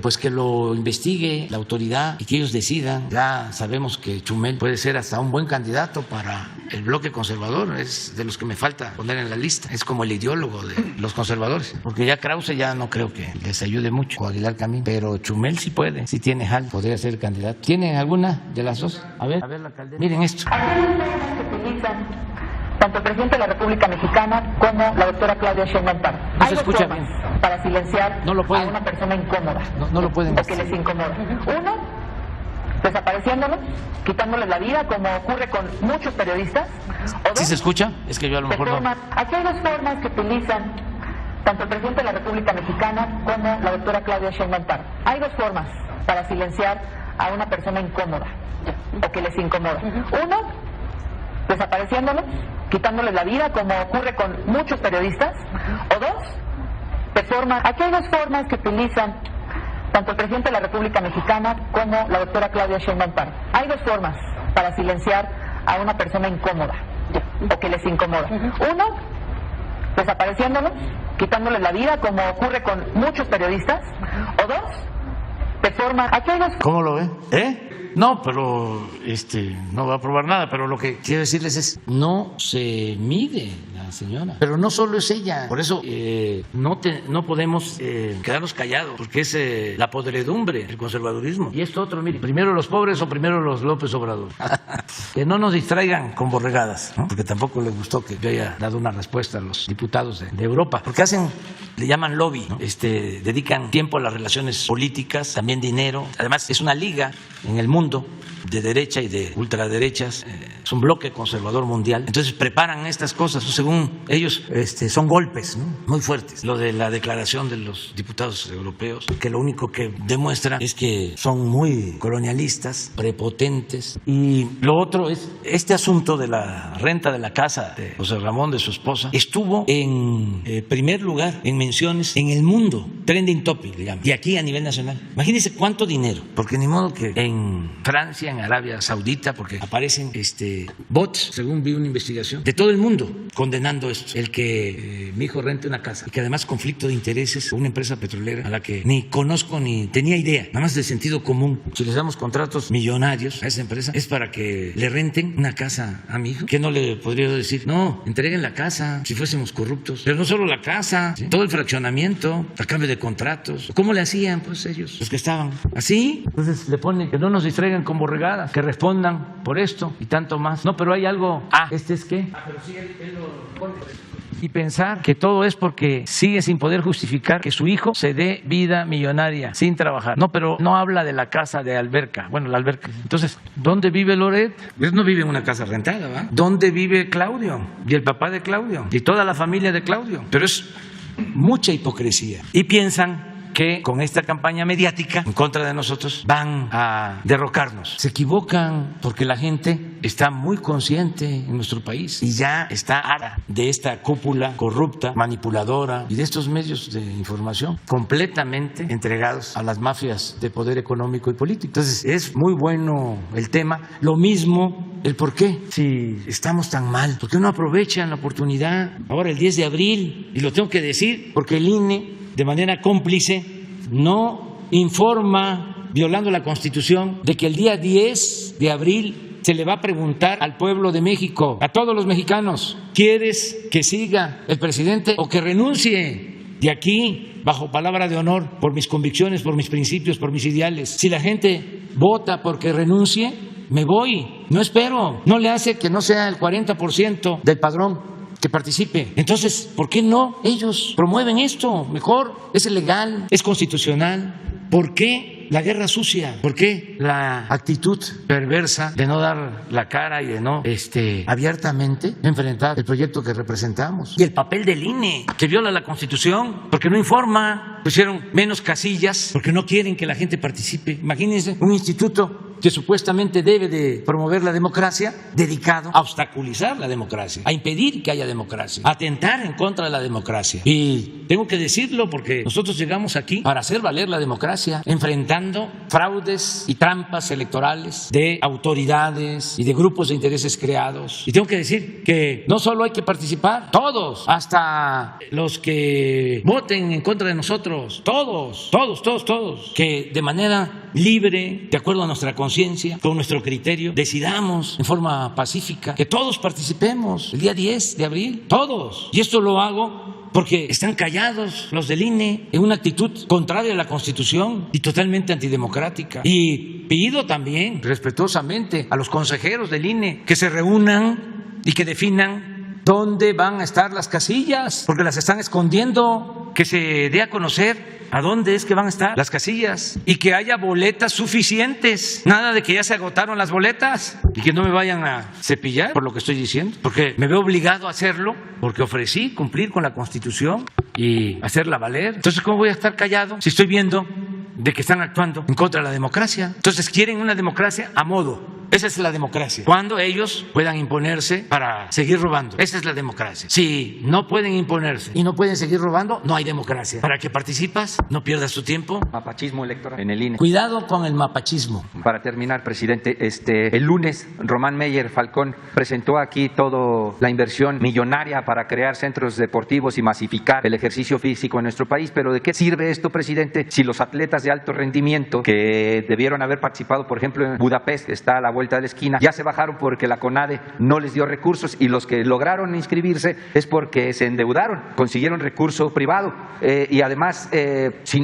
Pues que lo investigue la autoridad y que ellos decidan. Ya sabemos que Chumel puede ser hasta un buen candidato para el bloque conservador. Es de los que me falta poner en la lista. Es como el ideólogo de los conservadores. Porque ya Krause ya no creo que les ayude mucho, o Aguilar Camín. Pero Chumel sí puede, sí tiene jal, podría ser el candidato. ¿Tienen alguna de las dos? A ver la alcaldesa. Miren esto. Tanto el presidente de la República Mexicana como la doctora Claudia Sheinbaum Pardo. No se escucha bien. Para silenciar a una persona incómoda. No lo pueden. O que les incomoda. Uno, desapareciéndolos, quitándoles la vida, como ocurre con muchos periodistas. O dos, ¿sí se escucha? Es que yo a lo mejor no. Aquí hay dos formas que utilizan tanto el presidente de la República Mexicana como la doctora Claudia Sheinbaum Pardo. Hay dos formas para silenciar a una persona incómoda o que les incomoda. Uno, desapareciéndolos, quitándoles la vida, como ocurre con muchos periodistas. O dos, aquí hay dos formas que utilizan tanto el presidente de la República Mexicana como la doctora Claudia Sheinbaum Pardo. Hay dos formas para silenciar a una persona incómoda o que les incomoda. Uno, desapareciéndolos, quitándoles la vida, como ocurre con muchos periodistas. O dos, aquí hay dos. ¿Cómo lo ve? No, pero no va a aprobar nada, pero lo que quiero decirles es, no se mide la señora, pero no solo es ella, por eso no podemos quedarnos callados, porque es la podredumbre, el conservadurismo. Y esto otro, mire, primero los pobres o primero los López Obrador. Que no nos distraigan con borregadas, ¿no? Porque tampoco les gustó que yo haya dado una respuesta a los diputados de Europa, porque le llaman lobby, ¿no? Dedican tiempo a las relaciones políticas, también en dinero. Además, es una liga en el mundo de derecha y de ultraderechas, es un bloque conservador mundial. Entonces preparan estas cosas, según ellos son golpes, ¿no?, muy fuertes. Lo de la declaración de los diputados europeos, que lo único que demuestra es que son muy colonialistas, prepotentes. Y lo otro es este asunto de la renta de la casa de José Ramón, de su esposa, estuvo en primer lugar en menciones en el mundo, trending topic, le llaman, y aquí a nivel nacional. Imagínense cuánto dinero, porque ni modo que en Francia, en Arabia Saudita, porque aparecen bots, según vi una investigación, de todo el mundo condenando esto. El que mi hijo rente una casa y que además conflicto de intereses con una empresa petrolera a la que ni conozco ni tenía idea, nada más de sentido común. Si les damos contratos millonarios a esa empresa es para que le renten una casa a mi hijo. ¿Qué no le podría decir? No, entreguen la casa si fuésemos corruptos. Pero no solo la casa, ¿sí?, todo el fraccionamiento a cambio de contratos. ¿Cómo le hacían pues ellos, los que estaban así? Entonces le ponen que no nos distraigan con borregadas, que respondan por esto y tanto más. No, pero hay algo. ¿Este es qué? Pero sí, él lo pone. Y pensar que todo es porque sigue sin poder justificar que su hijo se dé vida millonaria sin trabajar. No, pero no habla de la casa de alberca. Bueno, la alberca. Entonces, ¿dónde vive Loret? Pues no vive en una casa rentada, ¿va? ¿Dónde vive Claudio? Y el papá de Claudio. Y toda la familia de Claudio. Pero es mucha hipocresía. Y piensan que con esta campaña mediática en contra de nosotros van a derrocarnos. Se equivocan porque la gente está muy consciente en nuestro país y ya está harta de esta cúpula corrupta, manipuladora y de estos medios de información completamente entregados a las mafias de poder económico y político. Entonces es muy bueno el tema. Lo mismo el por qué. Si estamos tan mal, ¿por qué no aprovechan la oportunidad? Ahora el 10 de abril, y lo tengo que decir porque el INE de manera cómplice no informa, violando la Constitución, de que el día 10 de abril se le va a preguntar al pueblo de México, a todos los mexicanos, ¿quieres que siga el presidente o que renuncie? De aquí, bajo palabra de honor, por mis convicciones, por mis principios, por mis ideales. Si la gente vota porque renuncie, me voy, no espero. No le hace que no sea el 40% del padrón que participe. Entonces, ¿por qué no? Ellos promueven esto mejor, es legal, es constitucional. ¿Por qué la guerra sucia? ¿Por qué la actitud perversa de no dar la cara y de no abiertamente enfrentar el proyecto que representamos? Y el papel del INE, que viola la Constitución porque no informa, pusieron menos casillas porque no quieren que la gente participe. Imagínense un instituto que supuestamente debe de promover la democracia, dedicado a obstaculizar la democracia, a impedir que haya democracia, a atentar en contra de la democracia. Y tengo que decirlo porque nosotros llegamos aquí para hacer valer la democracia, enfrentando fraudes y trampas electorales de autoridades y de grupos de intereses creados. Y tengo que decir que no solo hay que participar, todos, hasta los que voten en contra de nosotros, todos, que de manera libre, de acuerdo a nuestra conciencia, con nuestro criterio, decidamos en forma pacífica que todos participemos el día 10 de abril, todos. Y esto lo hago porque están callados los del INE en una actitud contraria a la Constitución y totalmente antidemocrática. Y pido también respetuosamente a los consejeros del INE que se reúnan y que definan dónde van a estar las casillas, porque las están escondiendo, que se dé a conocer a dónde es que van a estar las casillas y que haya boletas suficientes. Nada de que ya se agotaron las boletas y que no me vayan a cepillar por lo que estoy diciendo, porque me veo obligado a hacerlo, porque ofrecí cumplir con la Constitución y hacerla valer. Entonces, ¿cómo voy a estar callado si estoy viendo de que están actuando en contra de la democracia? Entonces, quieren una democracia a modo. Esa es la democracia. Cuando ellos puedan imponerse para seguir robando. Esa es la democracia. Si no pueden imponerse y no pueden seguir robando, no hay democracia. ¿Para qué participas? No pierdas tu tiempo. Mapachismo electoral en el INE. Cuidado con el mapachismo. Para terminar, presidente, el lunes Román Meyer Falcón presentó aquí toda la inversión millonaria para crear centros deportivos y masificar el ejercicio físico en nuestro país. Pero ¿de qué sirve esto, presidente, si los atletas de alto rendimiento que debieron haber participado, por ejemplo, en Budapest, está a la vuelta de la esquina. Ya se bajaron porque la CONADE no les dio recursos, y los que lograron inscribirse es porque se endeudaron, consiguieron recurso privado. Y además,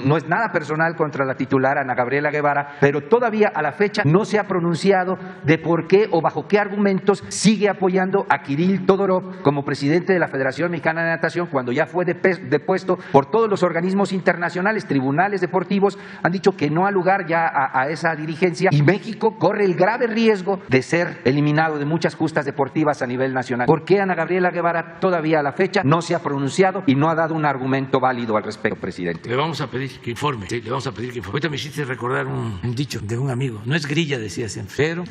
no es nada personal contra la titular Ana Gabriela Guevara, pero todavía a la fecha no se ha pronunciado de por qué o bajo qué argumentos sigue apoyando a Kirill Todorov como presidente de la Federación Mexicana de Natación, cuando ya fue depuesto por todos los organismos internacionales, tribunales deportivos han dicho que no ha lugar ya a esa dirigencia, y México corre el grave riesgo de ser eliminado de muchas justas deportivas a nivel nacional. ¿Por qué Ana Gabriela Guevara todavía a la fecha no se ha pronunciado y no ha dado un argumento válido al respecto, presidente? Le vamos a pedir que informe. Sí, le vamos a pedir que informe. Ahorita me hiciste recordar un dicho de un amigo. No es grilla, decía siempre, pero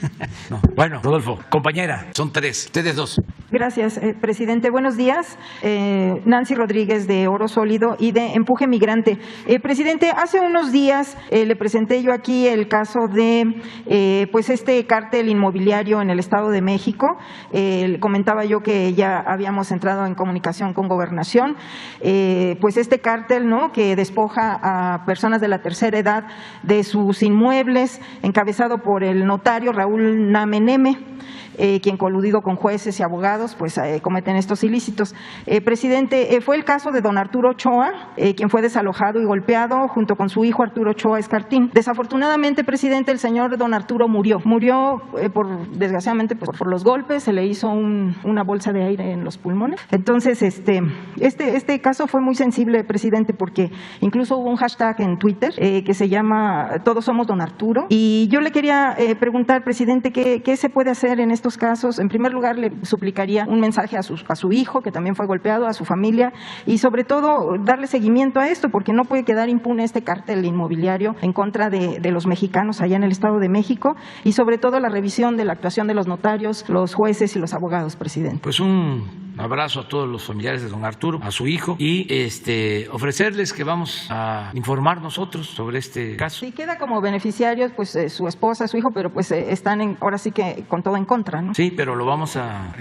no. Bueno, Rodolfo, compañera, son tres, ustedes dos. Gracias, presidente. Buenos días. Nancy Rodríguez, de Oro Sólido y de Empuje Migrante. Presidente, hace unos días le presenté yo aquí el caso de pues este cártel inmobiliario en el Estado de México. Comentaba yo que ya habíamos entrado en comunicación con Gobernación. Pues este cártel, ¿no?, que despoja a personas de la tercera edad de sus inmuebles, encabezado por el notario Raúl Nameneme, quien coludido con jueces y abogados pues cometen estos ilícitos. Presidente, fue el caso de don Arturo Ochoa, quien fue desalojado y golpeado junto con su hijo Arturo Ochoa Escartín. Desafortunadamente, presidente, el señor don Arturo murió desgraciadamente por los golpes, se le hizo una bolsa de aire en los pulmones. Entonces, este caso fue muy sensible, presidente, porque incluso hubo un hashtag en Twitter que se llama Todos somos don Arturo, y yo le quería preguntar, presidente, ¿qué se puede hacer en estos casos? En primer lugar, le suplicaría un mensaje a su hijo, que también fue golpeado, a su familia, y sobre todo darle seguimiento a esto, porque no puede quedar impune este cártel inmobiliario en contra de los mexicanos allá en el Estado de México, y sobre todo la revisión de la actuación de los notarios, los jueces y los abogados, presidente. Pues un abrazo a todos los familiares de don Arturo, a su hijo, y ofrecerles que vamos a informar nosotros sobre este caso. Sí, queda como beneficiarios pues su esposa, su hijo, pero pues están ahora sí que con todo en contra, ¿no? Sí, pero lo vamos a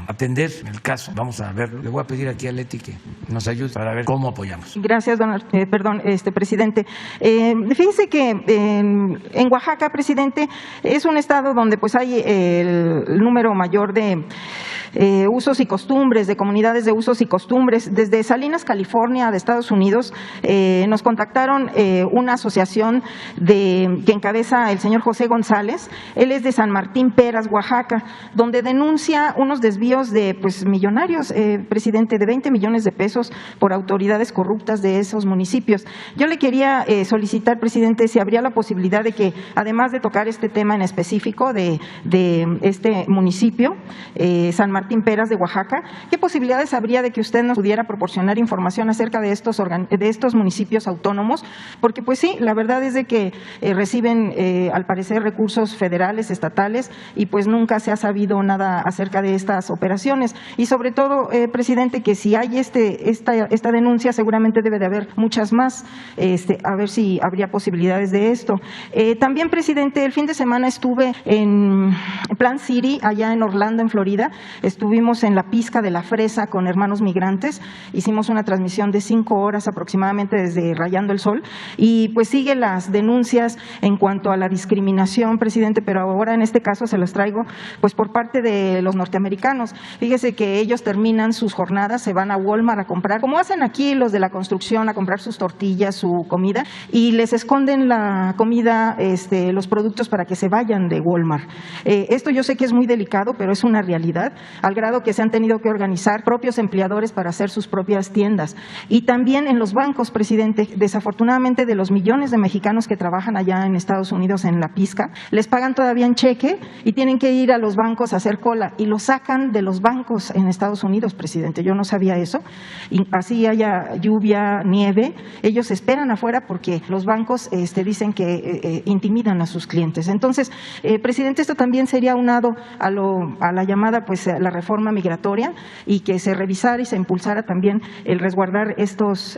atender el caso, vamos a verlo. Le voy a pedir aquí a Leti que nos ayude para ver cómo apoyamos. Gracias, presidente. Fíjese que en Oaxaca, presidente, es un estado donde pues hay el número mayor de usos y costumbres, de comunidades de usos y costumbres. Desde Salinas, California, de Estados Unidos, nos contactaron una asociación que encabeza el señor José González. Él es de San Martín Peras, Oaxaca, donde denuncia unos desvíos de pues millonarios, presidente, de 20 millones de pesos por autoridades corruptas de esos municipios. Yo le quería solicitar, presidente, si habría la posibilidad de que, además de tocar este tema en específico de este municipio, San Martín Peras de Oaxaca, ¿qué posibilidades habría de que usted nos pudiera proporcionar información acerca de estos municipios autónomos? Porque pues sí, la verdad es de que reciben al parecer recursos federales, estatales, y pues nunca se ha sabido nada acerca de estas operaciones. Y sobre todo, presidente, que si hay esta denuncia, seguramente debe de haber muchas más, a ver si habría posibilidades de esto. También, presidente, el fin de semana estuve en Plant City, allá en Orlando, en Florida. Estuvimos en la pizca de la fresa con hermanos migrantes, hicimos una transmisión de 5 horas aproximadamente desde Rayando el Sol, y pues sigue las denuncias en cuanto a la discriminación, presidente, pero ahora en este caso se las traigo pues por parte de los norteamericanos. Fíjese que ellos terminan sus jornadas, se van a Walmart a comprar, como hacen aquí los de la construcción, a comprar sus tortillas, su comida, y les esconden la comida, los productos, para que se vayan de Walmart. Esto yo sé que es muy delicado, pero es una realidad, al grado que se han tenido que organizar propios empleadores para hacer sus propias tiendas. Y también en los bancos, presidente, desafortunadamente, de los millones de mexicanos que trabajan allá en Estados Unidos en la pizca, les pagan todavía en cheque y tienen que ir a los bancos a hacer cola, y los sacan de los bancos en Estados Unidos, presidente. Yo no sabía eso. Y así haya lluvia, nieve, ellos esperan afuera porque los bancos dicen que intimidan a sus clientes. Entonces, presidente, esto también sería aunado a la llamada pues la reforma migratoria, y que se revisara y se impulsara también el resguardar estos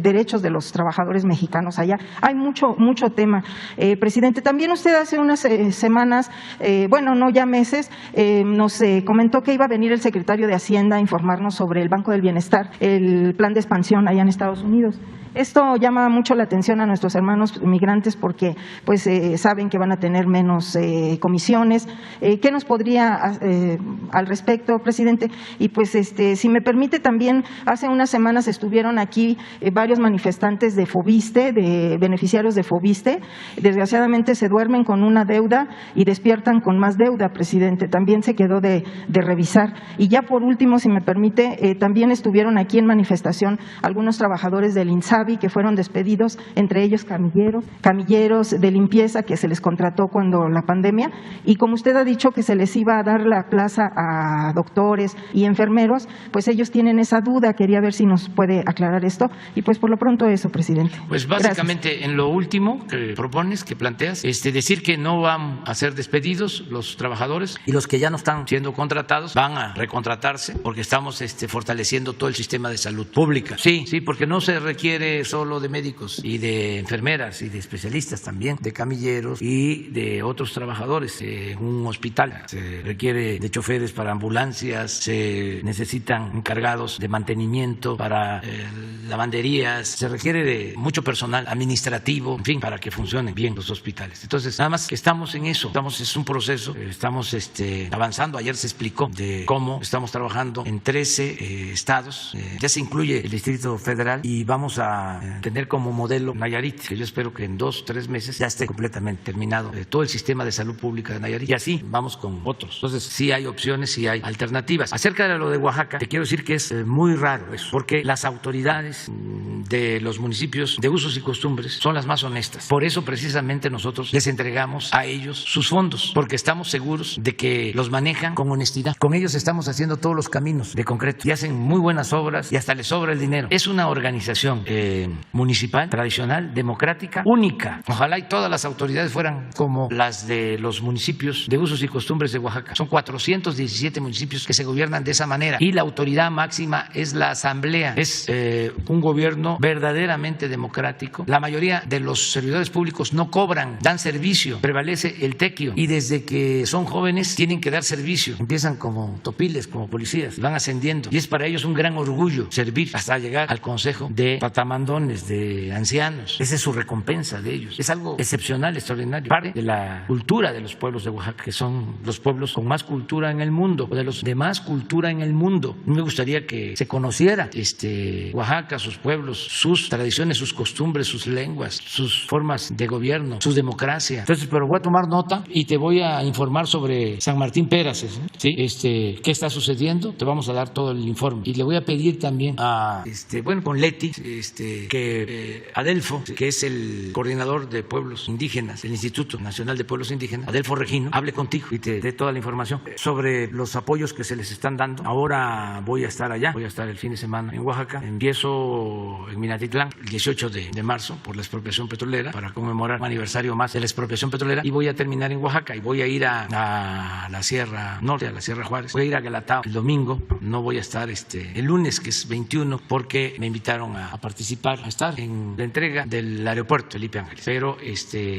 derechos de los trabajadores mexicanos allá. Hay mucho tema. Presidente, también usted hace unas semanas, no ya meses, nos comentó que iba a venir el secretario de Hacienda a informarnos sobre el Banco del Bienestar, el plan de expansión allá en Estados Unidos. Esto llama mucho la atención a nuestros hermanos migrantes porque pues saben que van a tener menos comisiones. ¿Qué nos podría al respecto, presidente? Y pues si me permite también, hace unas semanas estuvieron aquí varios manifestantes de Fobiste, de beneficiarios de Fobiste. Desgraciadamente se duermen con una deuda y despiertan con más deuda, presidente. También se quedó de revisar. Y ya por último, si me permite, también estuvieron aquí en manifestación algunos trabajadores del INSABI que fueron despedidos, entre ellos camilleros de limpieza que se les contrató cuando la pandemia, y como usted ha dicho que se les iba a dar la plaza a doctores y enfermeros, pues ellos tienen esa duda. Quería ver si nos puede aclarar esto, y pues por lo pronto eso, presidente. Pues básicamente en lo último que propones, que planteas, decir que no van a ser despedidos los trabajadores, y los que ya no están siendo contratados van a recontratarse, porque estamos fortaleciendo todo el sistema de salud pública. Sí, porque no se requiere solo de médicos y de enfermeras y de especialistas, también de camilleros y de otros trabajadores en un hospital. Se requiere de choferes para ambulancias, se necesitan encargados de mantenimiento para lavanderías, se requiere de mucho personal administrativo, en fin, para que funcionen bien los hospitales. Entonces, nada más que estamos en eso, es un proceso, estamos avanzando. Ayer se explicó de cómo estamos trabajando en 13 estados, ya se incluye el Distrito Federal, y vamos a tener como modelo Nayarit, que yo espero que en 2 o 3 meses ya esté completamente terminado todo el sistema de salud pública de Nayarit, y así vamos con otros. Entonces, sí hay opciones, sí hay alternativas. Acerca de lo de Oaxaca, te quiero decir que es muy raro eso, porque las autoridades de los municipios de usos y costumbres son las más honestas. Por eso precisamente nosotros les entregamos a ellos sus fondos, porque estamos seguros de que los manejan con honestidad. Con ellos estamos haciendo todos los caminos de concreto y hacen muy buenas obras y hasta les sobra el dinero. Es una organización municipal, tradicional, democrática, única. Ojalá y todas las autoridades fueran como las de los municipios de usos y costumbres de Oaxaca. Son 417 municipios que se gobiernan de esa manera, y la autoridad máxima es la asamblea. Es un gobierno verdaderamente democrático. La mayoría de los servidores públicos no cobran, dan servicio, prevalece el tequio, y desde que son jóvenes tienen que dar servicio. Empiezan como topiles, como policías, van ascendiendo, y es para ellos un gran orgullo servir hasta llegar al consejo de tatamandones, de ancianos. Esa es su recompensa de ellos. Es algo excepcional, extraordinario, parte de la cultura de los pueblos de Oaxaca, que son los pueblos con más cultura en el mundo, o de los de más cultura en el mundo. Me gustaría que se conociera Oaxaca, sus pueblos, sus tradiciones, sus costumbres, sus lenguas, sus formas de gobierno, su democracia. Entonces, pero voy a tomar nota y te voy a informar sobre San Martín Peraces, ¿sí? Qué está sucediendo, te vamos a dar todo el informe. Y le voy a pedir también a, con Leti, que Adelfo, que es el coordinador de pueblos indígenas del Instituto Nacional de Pueblos Indígenas, Adelfo Regino, hable contigo y te dé toda la información sobre los apoyos que se les están dando. Ahora voy a estar allá, voy a estar el fin de semana en Oaxaca. Empiezo en Minatitlán el 18 de marzo por la expropiación petrolera, para conmemorar un aniversario más de la expropiación petrolera, y voy a terminar en Oaxaca y voy a ir a la Sierra Norte, a la Sierra Juárez. Voy a ir a Galatao el domingo. No voy a estar el lunes, que es 21, porque me invitaron a participar, a estar en la entrega del aeropuerto Felipe Ángeles, pero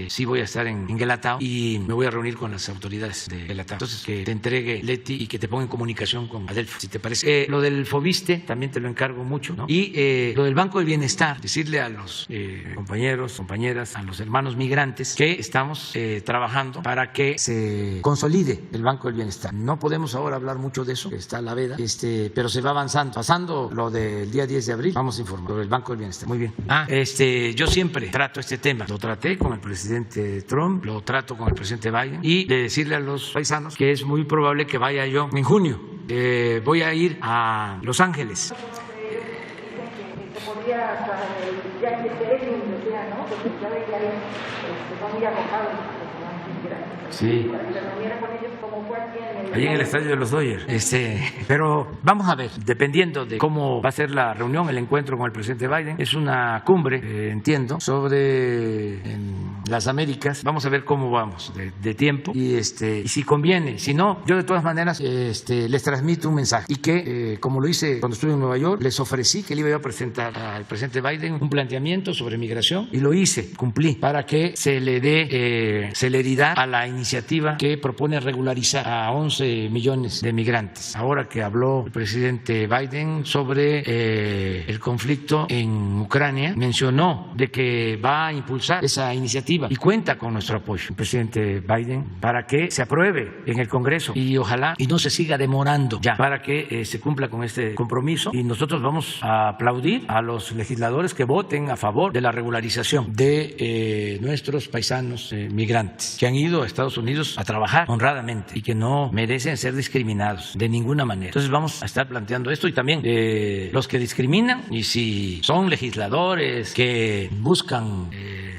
sí voy a estar en Galatao, y me voy a reunir con las autoridades de Galatao. Entonces, que te entregue Leti y que te ponga en comunicación con Adelfo, si te parece. Lo del Fobiste también te lo encargo mucho, ¿no? Y lo del Banco del Bienestar, decirle a los compañeros, compañeras, a los hermanos migrantes, que estamos trabajando para que se consolide el Banco del Bienestar. No podemos ahora hablar mucho de eso, que está a la veda, pero se va avanzando. Pasando lo del día 10 de abril, vamos a informar sobre el Banco del Bienestar. Muy bien. Yo siempre trato este tema. Lo traté con el presidente Trump, lo trato con el presidente Biden, y de decirle a los paisanos que es muy probable que vaya yo en junio. Voy a ir a Los Ángeles. Sí. Allí en el estadio de los Dodgers. Pero vamos a ver, dependiendo de cómo va a ser la reunión, el encuentro con el presidente Biden. Es una cumbre, entiendo, sobre las Américas. Vamos a ver cómo vamos de tiempo y si conviene. Si no, yo de todas maneras les transmito un mensaje, y que como lo hice cuando estuve en Nueva York, les ofrecí que le iba a presentar al presidente Biden un planteamiento sobre migración, y lo hice, cumplí, para que se le dé celeridad a la iniciativa que propone regularizar a 11 millones de migrantes. Ahora que habló el presidente Biden sobre el conflicto en Ucrania, mencionó de que va a impulsar esa iniciativa y cuenta con nuestro apoyo, el presidente Biden, para que se apruebe en el Congreso y ojalá y no se siga demorando ya para que se cumpla con este compromiso. Y nosotros vamos a aplaudir a los legisladores que voten a favor de la regularización de nuestros paisanos migrantes que han ido a Estados Unidos a trabajar honradamente y que no merecen ser discriminados de ninguna manera. Entonces vamos a estar planteando esto y también los que discriminan, y si son legisladores que buscan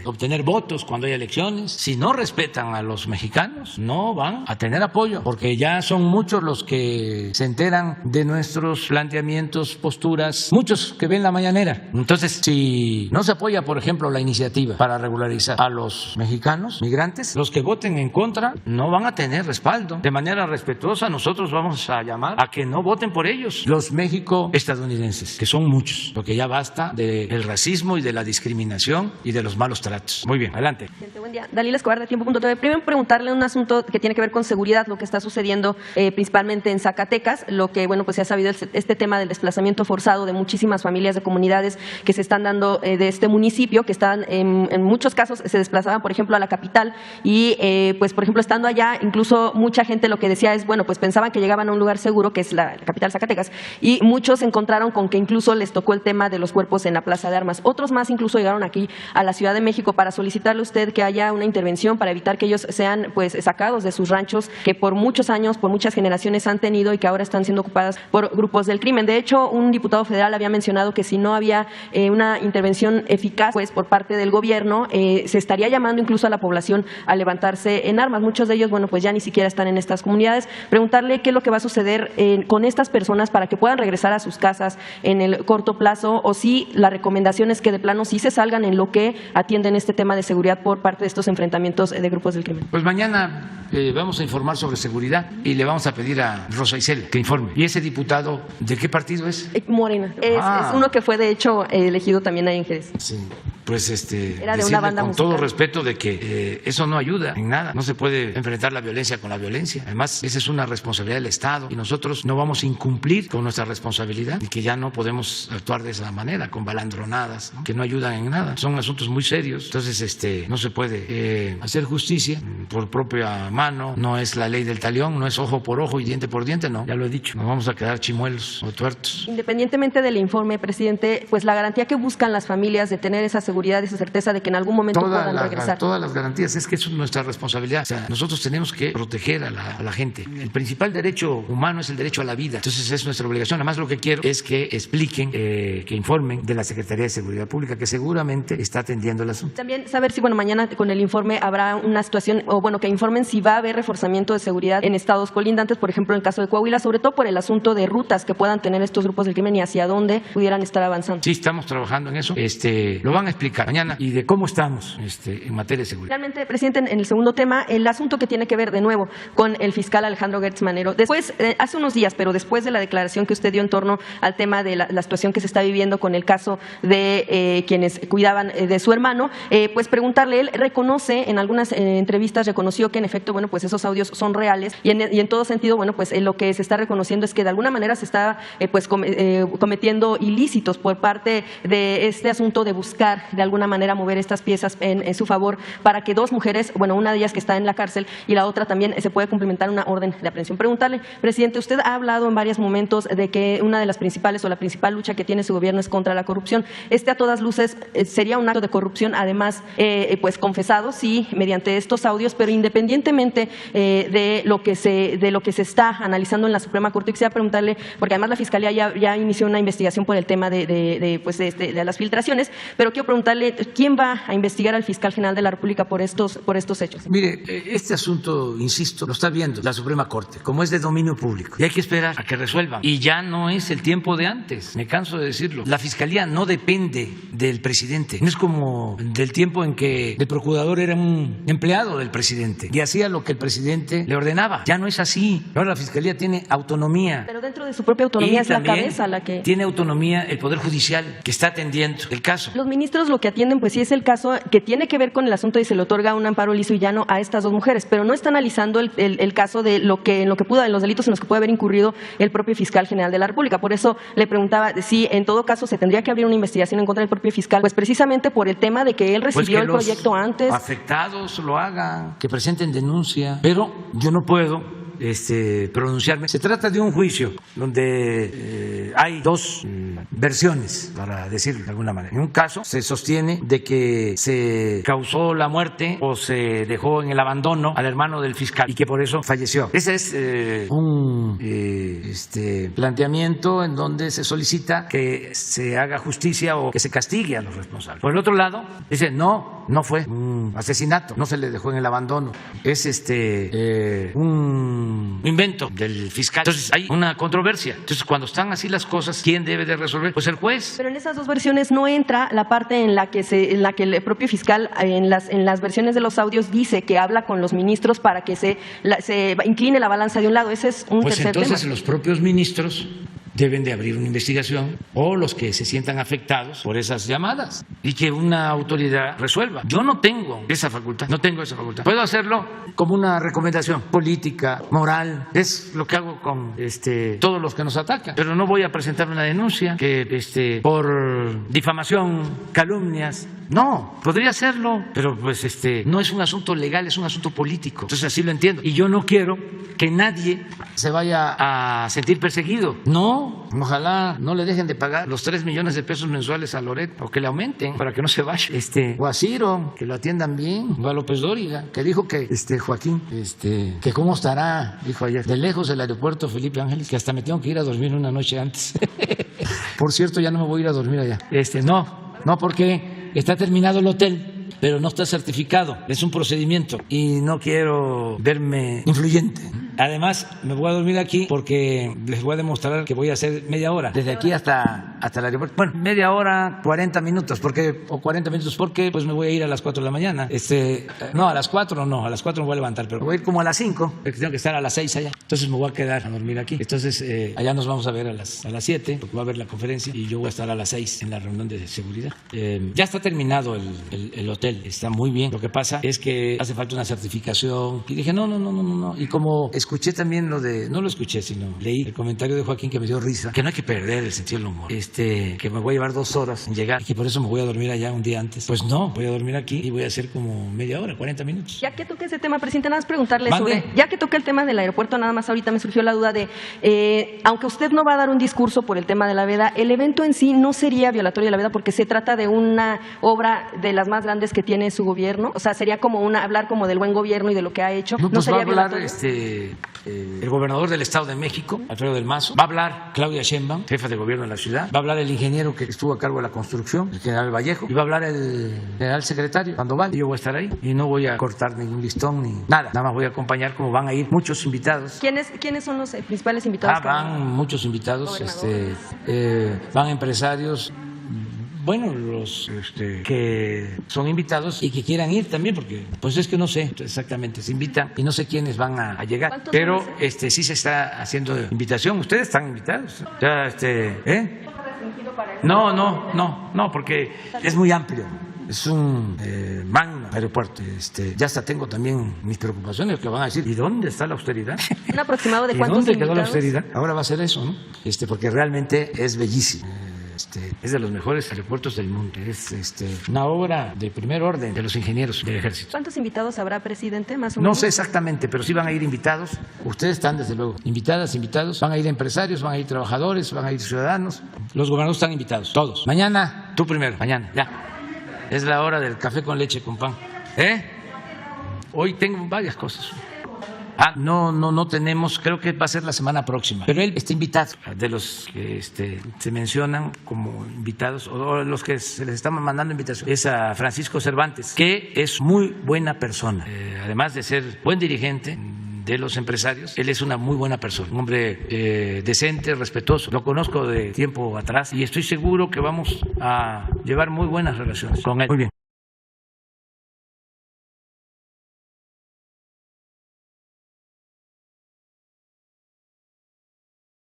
obtener votos cuando hay elecciones, si no respetan a los mexicanos, no van a tener apoyo, porque ya son muchos los que se enteran de nuestros planteamientos, posturas, muchos que ven la mañanera. Entonces, si no se apoya, por ejemplo, la iniciativa para regularizar a los mexicanos migrantes, los que voten en contra no van a tener respaldo. De manera respetuosa, nosotros vamos a llamar a que no voten por ellos, los México-estadounidenses, que son muchos, porque ya basta del racismo y de la discriminación y de los malos tratos. Muy bien, adelante. Buen día. Dalila Escobar de Tiempo.tv. Primero preguntarle un asunto que tiene que ver con seguridad, lo que está sucediendo principalmente en Zacatecas, lo que pues se ha sabido este tema del desplazamiento forzado de muchísimas familias de comunidades que se están dando de este municipio, que están en muchos casos se desplazaban, por ejemplo, a la capital y pues por ejemplo estando allá, incluso mucha gente lo que decía es, pues pensaban que llegaban a un lugar seguro, que es la capital Zacatecas, y muchos se encontraron con que incluso les tocó el tema de los cuerpos en la Plaza de Armas. Otros más incluso llegaron aquí a la Ciudad de México para solicitarle a usted que haya una intervención para evitar que ellos sean pues sacados de sus ranchos que por muchos años, por muchas generaciones han tenido y que ahora están siendo ocupadas por grupos del crimen. De hecho, un diputado federal había mencionado que si no había una intervención eficaz pues por parte del gobierno, se estaría llamando incluso a la población a levantarse en armas. Muchos de ellos, pues ya ni siquiera están en estas comunidades. Preguntarle qué es lo que va a suceder con estas personas para que puedan regresar a sus casas en el corto plazo, o si la recomendación es que de plano sí se salgan en lo que atienden este tema de seguridad por parte de estos enfrentamientos de grupos del crimen. Pues mañana vamos a informar sobre seguridad y le vamos a pedir a Rosa Isela que informe. ¿Y ese diputado de qué partido es? Morena. Es uno que fue de hecho elegido también ahí en Jerez. Sí. Pues era de una banda con musical. todo respeto de que eso no ayuda en nada. No se puede enfrentar la violencia con la violencia. Además, esa es una responsabilidad del Estado y nosotros no vamos a incumplir con nuestra responsabilidad y que ya no podemos actuar de esa manera, con balandronadas, ¿no? Que no ayudan en nada. Son asuntos muy serios. Entonces, no se puede hacer justicia por propia mano. No es la ley del talión, no es ojo por ojo y diente por diente, no. Ya lo he dicho. Nos vamos a quedar chimuelos o tuertos. Independientemente del informe, presidente, pues la garantía que buscan las familias de tener esa seguridad, esa certeza de que en algún momento puedan regresar. Todas las garantías, es que eso es nuestra responsabilidad. O sea, nosotros tenemos que proteger a la gente. El principal derecho humano es el derecho a la vida. Entonces es nuestra obligación. Además, lo que quiero es que expliquen, que informen de la Secretaría de Seguridad Pública, que seguramente está atendiendo el asunto. También saber si, mañana con el informe habrá una situación, o que informen si va a haber reforzamiento de seguridad en estados colindantes, por ejemplo, en el caso de Coahuila, sobre todo por el asunto de rutas que puedan tener estos grupos del crimen y hacia dónde pudieran estar avanzando. Sí, estamos trabajando en eso. Lo van a explicar mañana y de cómo estamos en materia de seguridad. Realmente, presidente, en el segundo tema, el asunto que tiene que ver de nuevo con el fiscal Alejandro Gertz Manero. Después, hace unos días, pero después de la declaración que usted dio en torno al tema de la situación que se está viviendo con el caso de quienes cuidaban de su hermano, pues preguntarle, él reconoce, en algunas entrevistas reconoció que en efecto, pues esos audios son reales y en todo sentido, pues lo que se está reconociendo es que de alguna manera se está cometiendo ilícitos por parte de este asunto de buscar de alguna manera mover estas piezas en su favor para que dos mujeres, una de ellas que está en la cárcel y la otra también se puede cumplimentar una orden de aprehensión. Preguntarle, presidente, usted ha hablado en varios momentos de que una de las principales o la principal lucha que tiene su gobierno es contra la corrupción. A todas luces sería un acto de corrupción, además confesado, sí, mediante estos audios, pero independientemente de lo que se está analizando en la Suprema Corte, quisiera preguntarle, porque además la Fiscalía ya inició una investigación por el tema de las filtraciones, pero quiero preguntarle, ¿quién va a investigar al fiscal general de la República por estos hechos? Mire, este asunto, insisto, lo está viendo la Suprema Corte, como es de dominio público, y hay que esperar a que resuelvan. Y ya no es el tiempo de antes, me canso de decirlo. La Fiscalía no depende del presidente, no es como del tiempo en que el procurador era un empleado del presidente y hacía lo que el presidente le ordenaba. Ya no es así. Ahora la Fiscalía tiene autonomía. Pero dentro de su propia autonomía es la cabeza la que... Tiene autonomía el Poder Judicial que está atendiendo el caso. Los ministros lo que atienden, pues sí es el caso que tiene que ver con el asunto y se le otorga un amparo liso y llano a estas dos mujeres, pero no está analizando el caso de en los delitos en los que puede haber incurrido el propio fiscal general de la República. Por eso le preguntaba si en todo caso se tendría que abrir una investigación en contra del propio fiscal, pues precisamente por el tema de que él recibió el proyecto antes. Afectados lo hagan, que presenten denuncia, pero yo no puedo pronunciarme. Se trata de un juicio donde hay dos versiones, para decirlo de alguna manera. En un caso se sostiene de que se causó la muerte o se dejó en el abandono al hermano del fiscal y que por eso falleció. Ese es un planteamiento en donde se solicita que se haga justicia o que se castigue a los responsables. Por el otro lado, dice no fue un asesinato, no se le dejó en el abandono, es un invento del fiscal. Entonces hay una controversia. Entonces cuando están así las cosas, ¿quién debe de resolver? Pues el juez. Pero en esas dos versiones no entra la parte en la que el propio fiscal en las versiones de los audios dice que habla con los ministros para que se incline la balanza de un lado. Ese es un tercer tema. Entonces los propios ministros deben de abrir una investigación o los que se sientan afectados por esas llamadas y que una autoridad resuelva. Yo no tengo esa facultad, Puedo hacerlo como una recomendación política, moral, es lo que hago con todos los que nos atacan, pero no voy a presentar una denuncia que por difamación, calumnias. No, podría hacerlo, pero pues no es un asunto legal, es un asunto político. Entonces así lo entiendo. Y yo no quiero que nadie se vaya a sentir perseguido. No, ojalá no le dejen de pagar los 3 millones de pesos mensuales a Loret o que le aumenten para que no se vaya. O a Ciro, que lo atiendan bien. O a López Dóriga, que dijo que Joaquín, que cómo estará, dijo ayer, de lejos del aeropuerto Felipe Ángeles, que hasta me tengo que ir a dormir una noche antes. Por cierto, ya no me voy a ir a dormir allá. No, porque está terminado el hotel, pero no está certificado. Es un procedimiento y no quiero verme influyente. Además, me voy a dormir aquí porque les voy a demostrar que voy a hacer media hora, desde aquí hasta el aeropuerto. Bueno, media hora, 40 minutos, porque pues me voy a ir a las 4 de la mañana. No, a las 4 no, a las 4 me voy a levantar, pero voy a ir como a las 5, porque tengo que estar a las 6 allá. Entonces me voy a quedar a dormir aquí. Entonces allá nos vamos a ver a las 7, porque va a haber la conferencia, y yo voy a estar a las 6 en la reunión de seguridad. Ya está terminado el hotel, está muy bien. Lo que pasa es que hace falta una certificación. Y dije, no. Y como escuché también no lo escuché, sino leí el comentario de Joaquín que me dio risa, que no hay que perder el sentido del humor, que me voy a llevar 2 horas en llegar y que por eso me voy a dormir allá un día antes. Pues no, voy a dormir aquí y voy a hacer como media hora, 40 minutos. Ya que toque ese tema, presidente, nada más preguntarle ya que toque el tema del aeropuerto, nada más ahorita me surgió la duda de, aunque usted no va a dar un discurso por el tema de la veda, el evento en sí no sería violatorio de la veda porque se trata de una obra de las más grandes que tiene su gobierno, o sea, sería como hablar como del buen gobierno y de lo que ha hecho. No sería va a hablar el gobernador del Estado de México, Alfredo del Mazo, va a hablar Claudia Sheinbaum, jefa de gobierno de la ciudad, va a hablar el ingeniero que estuvo a cargo de la construcción, el general Vallejo, y va a hablar el general secretario Sandoval, y yo voy a estar ahí y no voy a cortar ningún listón ni nada más voy a acompañar, como van a ir muchos invitados. ¿Quiénes son los principales invitados? Van muchos invitados, van empresarios. Bueno, los que son invitados y que quieran ir también, porque pues es que no sé exactamente, se invitan y no sé quiénes van a llegar, pero sí se está haciendo invitación. Ustedes están invitados. Ya, No, porque es muy amplio. Es un magno aeropuerto. Ya hasta tengo también mis preocupaciones, que van a decir, ¿y dónde está la austeridad? ¿Un aproximado de cuántos invitados? ¿Y dónde quedó la austeridad? Ahora va a ser eso, ¿no? Porque realmente es bellísimo. Es de los mejores aeropuertos del mundo. Es una obra de primer orden de los ingenieros del ejército. ¿Cuántos invitados habrá, presidente, más o menos? No sé exactamente, pero sí van a ir invitados. Ustedes están, desde luego, invitados. Van a ir empresarios, van a ir trabajadores, van a ir ciudadanos. Los gobernadores están invitados, todos. Mañana, tú primero, mañana, ya. Es la hora del café con leche con pan. Hoy tengo varias cosas. No tenemos, creo que va a ser la semana próxima. Pero él está invitado, de los que se mencionan como invitados, o los que se les está mandando invitación, es a Francisco Cervantes, que es muy buena persona. Además de ser buen dirigente de los empresarios, él es una muy buena persona, un hombre decente, respetuoso. Lo conozco de tiempo atrás y estoy seguro que vamos a llevar muy buenas relaciones con él. Muy bien.